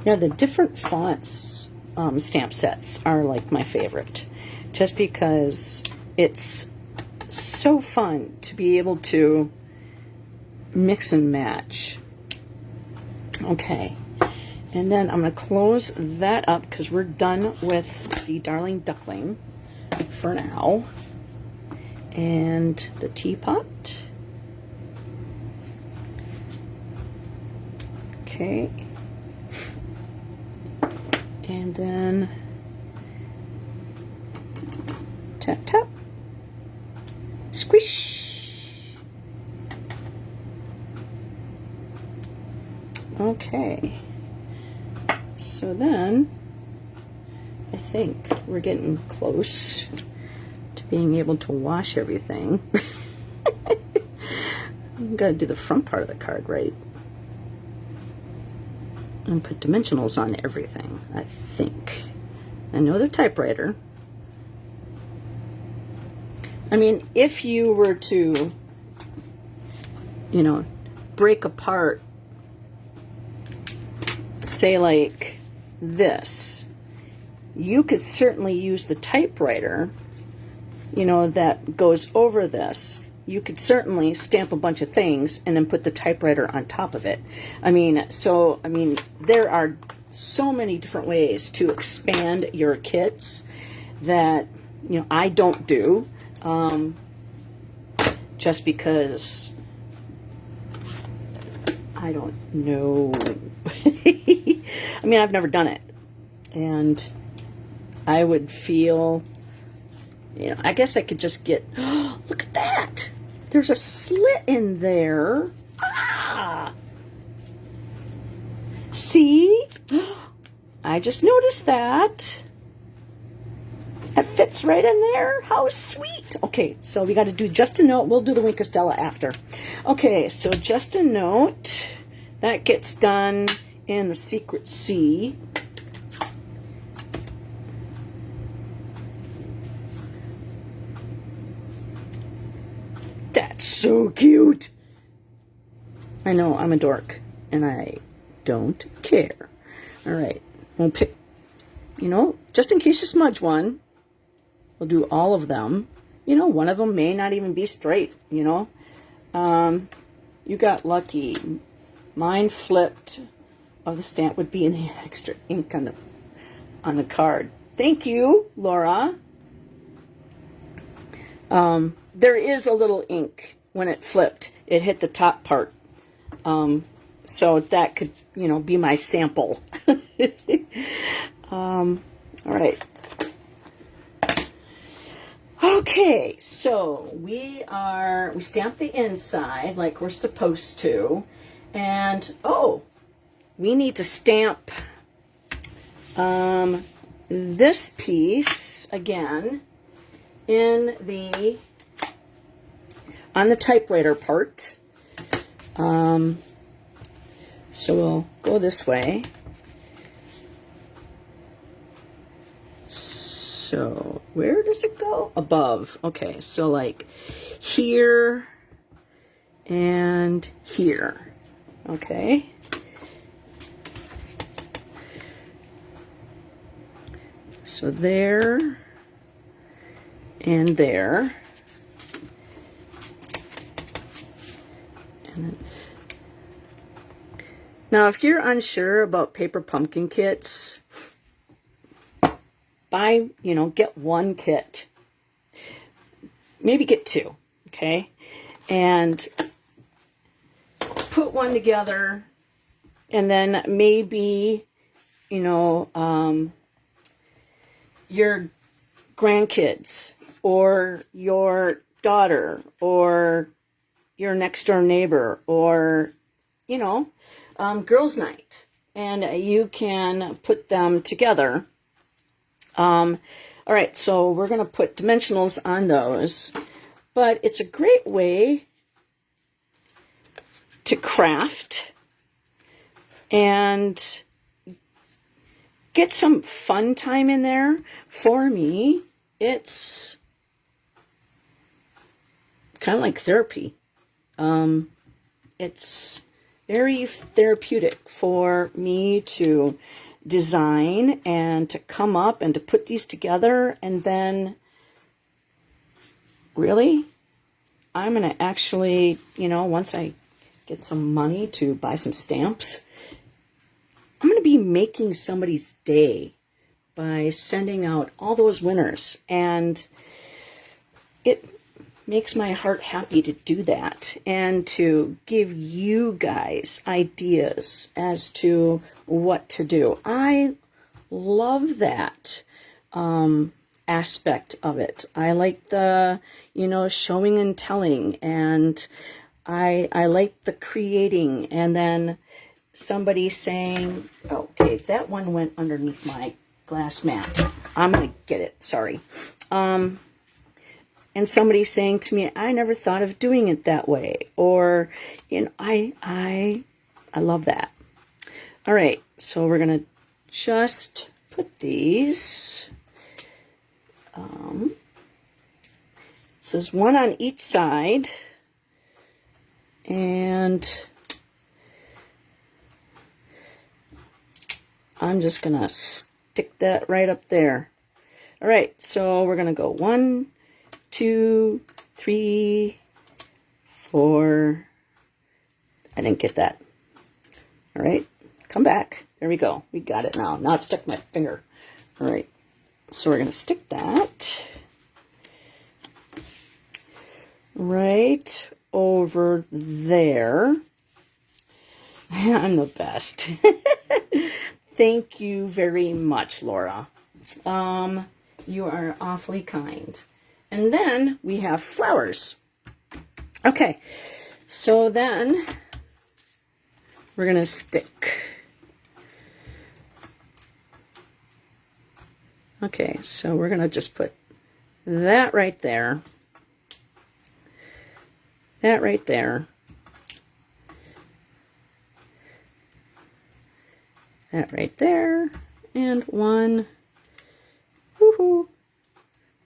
Now the different fonts stamp sets are like my favorite, just because it's so fun to be able to mix and match. Okay, and then I'm going to close that up because we're done with the Darling Duckling for now. And the teapot. Okay. And then tap, tap. Squish. Okay. So then I think we're getting close to being able to wash everything. I'm gonna do the front part of the card right. And put dimensionals on everything, I think. I know the typewriter. I mean, if you were to, you know, break apart, say like this, you could certainly use the typewriter, you know, that goes over this. You could certainly stamp a bunch of things and then put the typewriter on top of it. I mean, so, I mean, there are so many different ways to expand your kits that, you know, I don't do, just because I don't know. I mean, I've never done it. And I would feel, you know, I guess I could just get, oh, look at that. There's a slit in there. Ah! See? I just noticed that. That fits right in there. How sweet. Okay, so we got to do just a note. We'll do the Wink of Stella after. Okay, so just a note. That gets done in the Secret C. That That's so cute. I know, I'm a dork, and I don't care. All right, we'll pick, you know, just in case you smudge one, we'll do all of them. You know, one of them may not even be straight, you know. You got lucky. Mine flipped. Oh, the stamp would be in the extra ink on the card. Thank you, Laura. There is a little ink when it flipped. It hit the top part. So that could, you know, be my sample. All right. Okay, so we stamped the inside like we're supposed to. And, oh, we need to stamp this piece again on the typewriter part. So we'll go this way. So where does it go? Above. Okay, so like here and here. Okay. So there and there. And then, now, if you're unsure about paper pumpkin kits, buy, you know, get one kit. Maybe get two, okay? And put one together, and then maybe, you know, your grandkids or your daughter or your next door neighbor or, you know, girls' night, and you can put them together. All right, so we're going to put dimensionals on those, but it's a great way to craft and get some fun time in there. For me, it's kind of like therapy. It's very therapeutic for me to design and to come up and to put these together, and then really I'm going to actually, you know, once I get some money to buy some stamps, I'm going to be making somebody's day by sending out all those winners, and it makes my heart happy to do that and to give you guys ideas as to what to do. I love that aspect of it. I like the, you know, showing and telling, and I like the creating, and then somebody saying, okay, that one went underneath my glass mat. I'm going to get it, sorry. And somebody saying to me, I never thought of doing it that way. Or, you know, I love that. All right, so we're going to just put these. It says one on each side. And I'm just going to stick that right up there. All right, so we're going to go 1, 2, 3, 4. I didn't get that. All right, come back. There we go. We got it now. Now it stuck my finger. All right, so we're going to stick that right over there. I'm the best. Thank you very much, Laura. You are awfully kind. And then we have flowers. Okay, so then we're going to stick. Okay, so we're going to just put that right there. That right there. That right there. And one. Woohoo!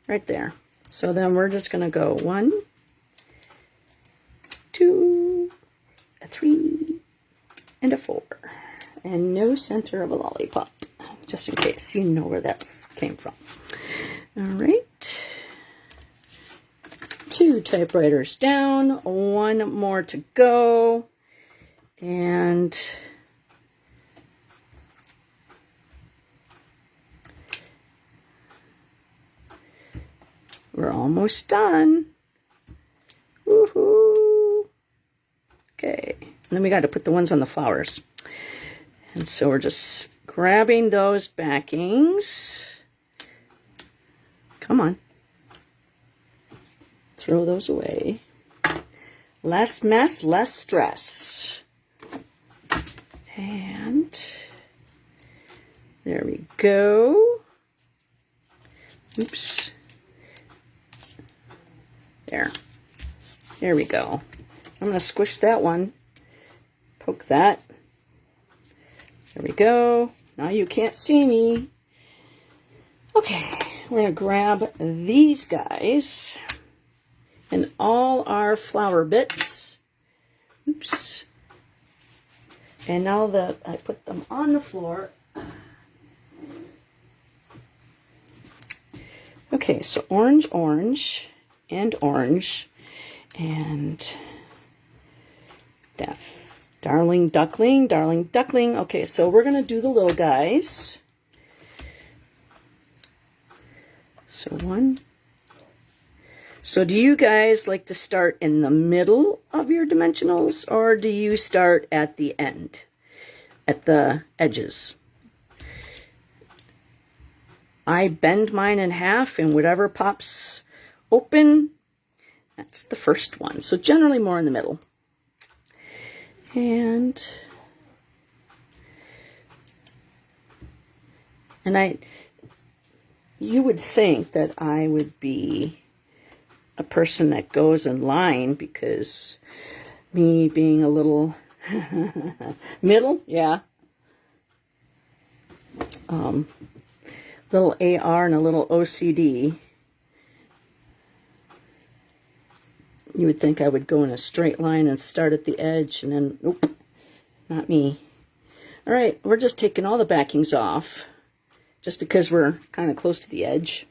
Right there. So then we're just going to go 1, and no center of a lollipop, just in case you know where that came from. All right. 2 typewriters down, 1 more to go, and we're almost done. Woohoo! Okay, and then we got to put the ones on the flowers. And so we're just grabbing those backings. Come on. Throw those away. Less mess, less stress. And there we go. Oops. There. There we go. I'm going to squish that one. Poke that. There we go. Now you can't see me. Okay, we're going to grab these guys and all our flower bits. Oops. And now that I put them on the floor. Okay, so orange, orange, and orange. And darling duckling, darling duckling. Okay, so we're going to do the little guys. So 1. So do you guys like to start in the middle of your dimensionals, or do you start at the end, at the edges? I bend mine in half, and whatever pops open, that's the first one. So generally more in the middle. And you would think that I would be a person that goes in line, because me being a little middle, yeah, little AR and a little OCD, you would think I would go in a straight line and start at the edge, and then, nope, not me. All right, we're just taking all the backings off, just because we're kind of close to the edge.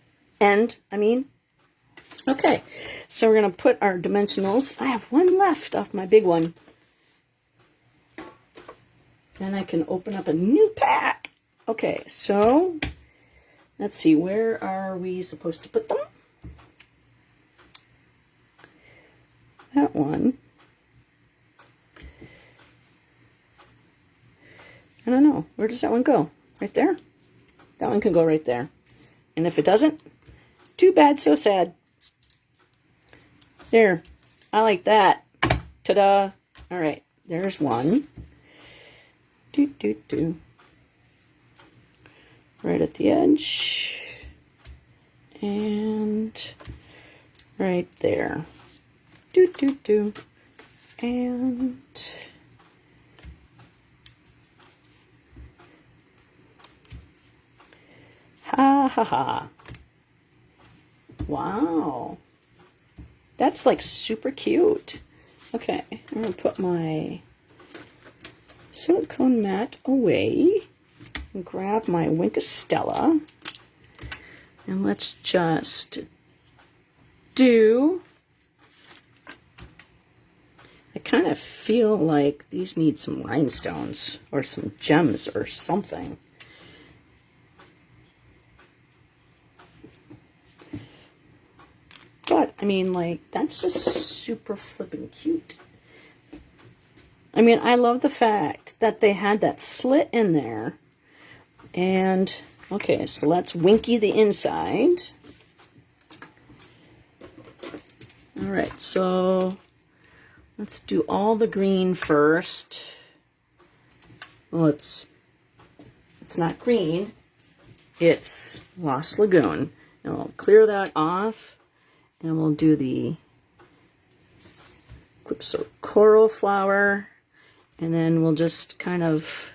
Okay, so we're going to put our dimensionals. I have 1 left off my big one. Then I can open up a new pack. Okay, so let's see, where are we supposed to put them? That one. I don't know. Where does that one go? Right there? That one can go right there. And if it doesn't, too bad, so sad. There. I like that. Ta-da. All right. There's one. Right at the edge. And right there. And ha ha ha. Wow. That's like super cute. Okay, I'm gonna put my silicone mat away and grab my Winkostella. And let's just do, I kind of feel like these need some rhinestones or some gems or something. But, I mean, like, that's just super flippin' cute. I mean, I love the fact that they had that slit in there. And, okay, so let's winky the inside. All right, so let's do all the green first. Well, it's not green. It's Lost Lagoon. And we'll clear that off. And we'll do the Calypso coral flower. And then we'll just kind of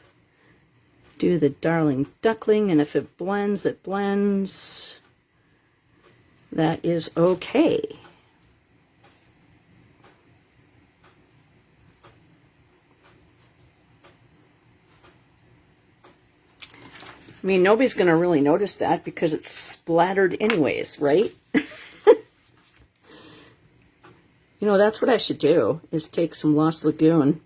do the darling duckling. And if it blends, it blends. That is okay. I mean, nobody's going to really notice that because it's splattered anyways, right? You know, that's what I should do, is take some Lost Lagoon.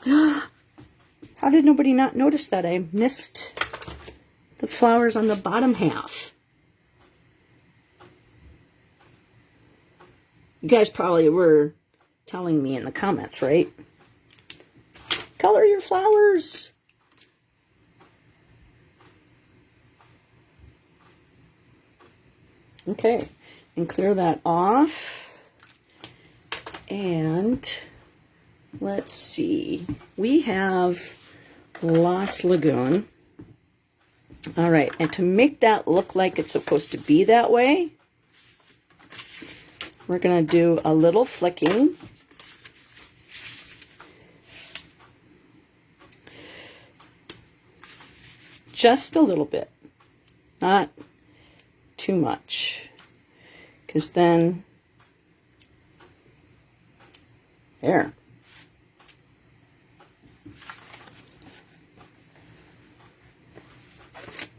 How did nobody not notice that? I missed the flowers on the bottom half. You guys probably were telling me in the comments, right? Color your flowers. Okay, and clear that off. And let's see. We have Lost Lagoon. All right, and to make that look like it's supposed to be that way, we're going to do a little flicking. Just a little bit, not too much, because then, there.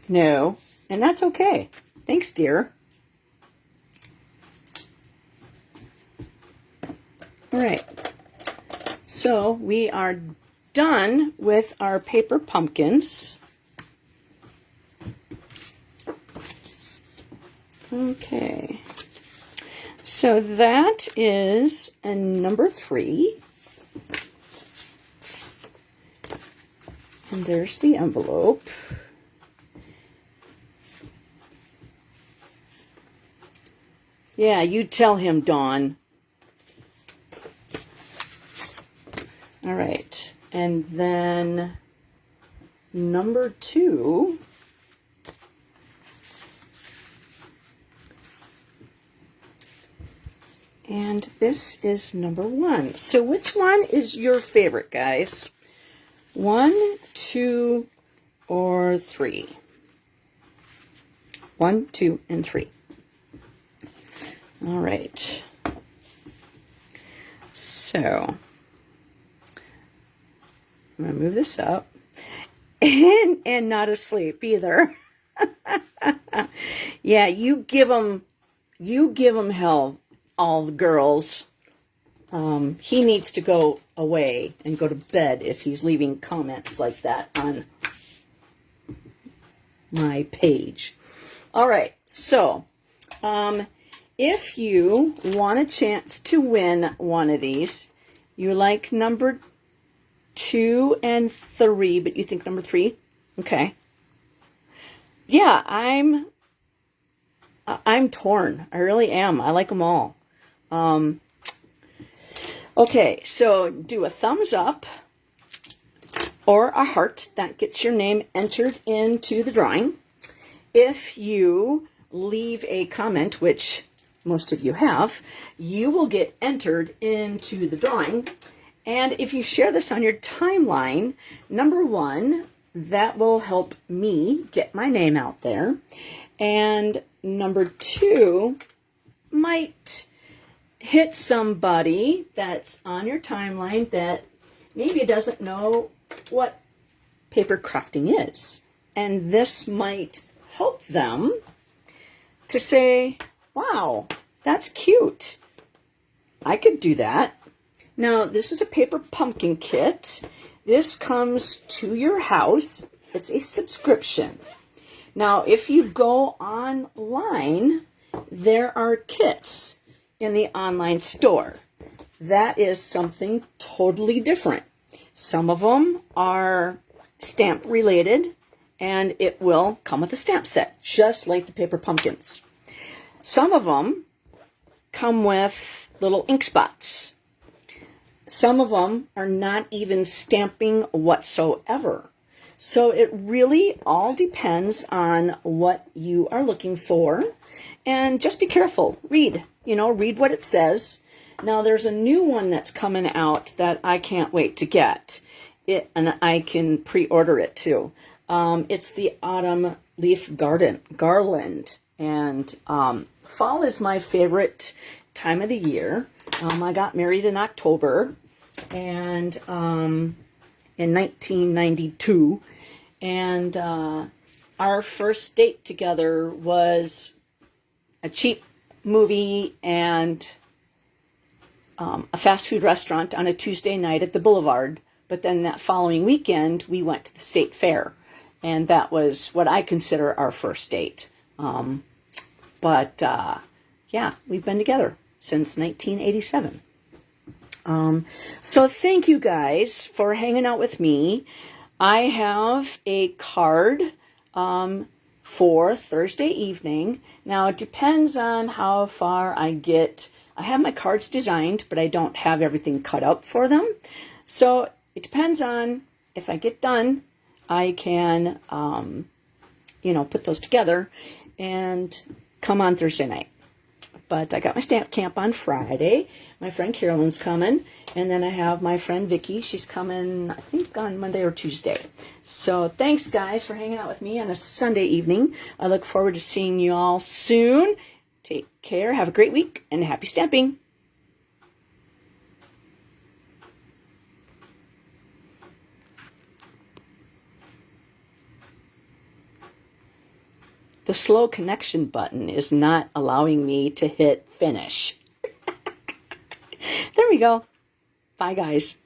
No, and that's okay. Thanks, dear. All right, so we are done with our paper pumpkins. Okay, so that is a number 3. And there's the envelope. Yeah, you tell him, Dawn. All right, and then number 2. And this is number 1. So which one is your favorite, guys? 1, 2, or 3? 1, 2, and 3. All right. So I'm going to move this up. And not asleep either. Yeah, you give them hell, all the girls. He needs to go away and go to bed if he's leaving comments like that on my page. All right, so if you want a chance to win one of these, you like number 2 and 3, but you think number 3? Okay. Yeah, I'm torn. I really am. I like them all. Okay, so do a thumbs up or a heart. That gets your name entered into the drawing. If you leave a comment, which most of you have, you will get entered into the drawing. And if you share this on your timeline, number 1, that will help me get my name out there. And number 2 might hit somebody that's on your timeline that maybe doesn't know what paper crafting is. And this might help them to say, wow, that's cute. I could do that. Now, this is a paper pumpkin kit. This comes to your house. It's a subscription. Now, if you go online, there are kits in the online store. That is something totally different. Some of them are stamp related, and it will come with a stamp set, just like the paper pumpkins. Some of them come with little ink spots. Some of them are not even stamping whatsoever. So it really all depends on what you are looking for. And just be careful. Read what it says. Now there's a new one that's coming out that I can't wait to get. And I can pre-order it too. It's the Autumn Leaf Garland. And fall is my favorite time of the year. I got married in October and in 1992. And our first date together was a cheap movie and a fast food restaurant on a Tuesday night at the Boulevard. But then that following weekend, we went to the state fair. And that was what I consider our first date. Yeah, we've been together since 1987. So thank you guys for hanging out with me. I have a card for Thursday evening. Now, it depends on how far I get. I have my cards designed, but I don't have everything cut up for them. So it depends on if I get done, I can, put those together and come on Thursday night. But I got my stamp camp on Friday. My friend Carolyn's coming. And then I have my friend Vicky. She's coming, I think, on Monday or Tuesday. So thanks, guys, for hanging out with me on a Sunday evening. I look forward to seeing you all soon. Take care. Have a great week. And happy stamping. The slow connection button is not allowing me to hit finish. There we go. Bye, guys.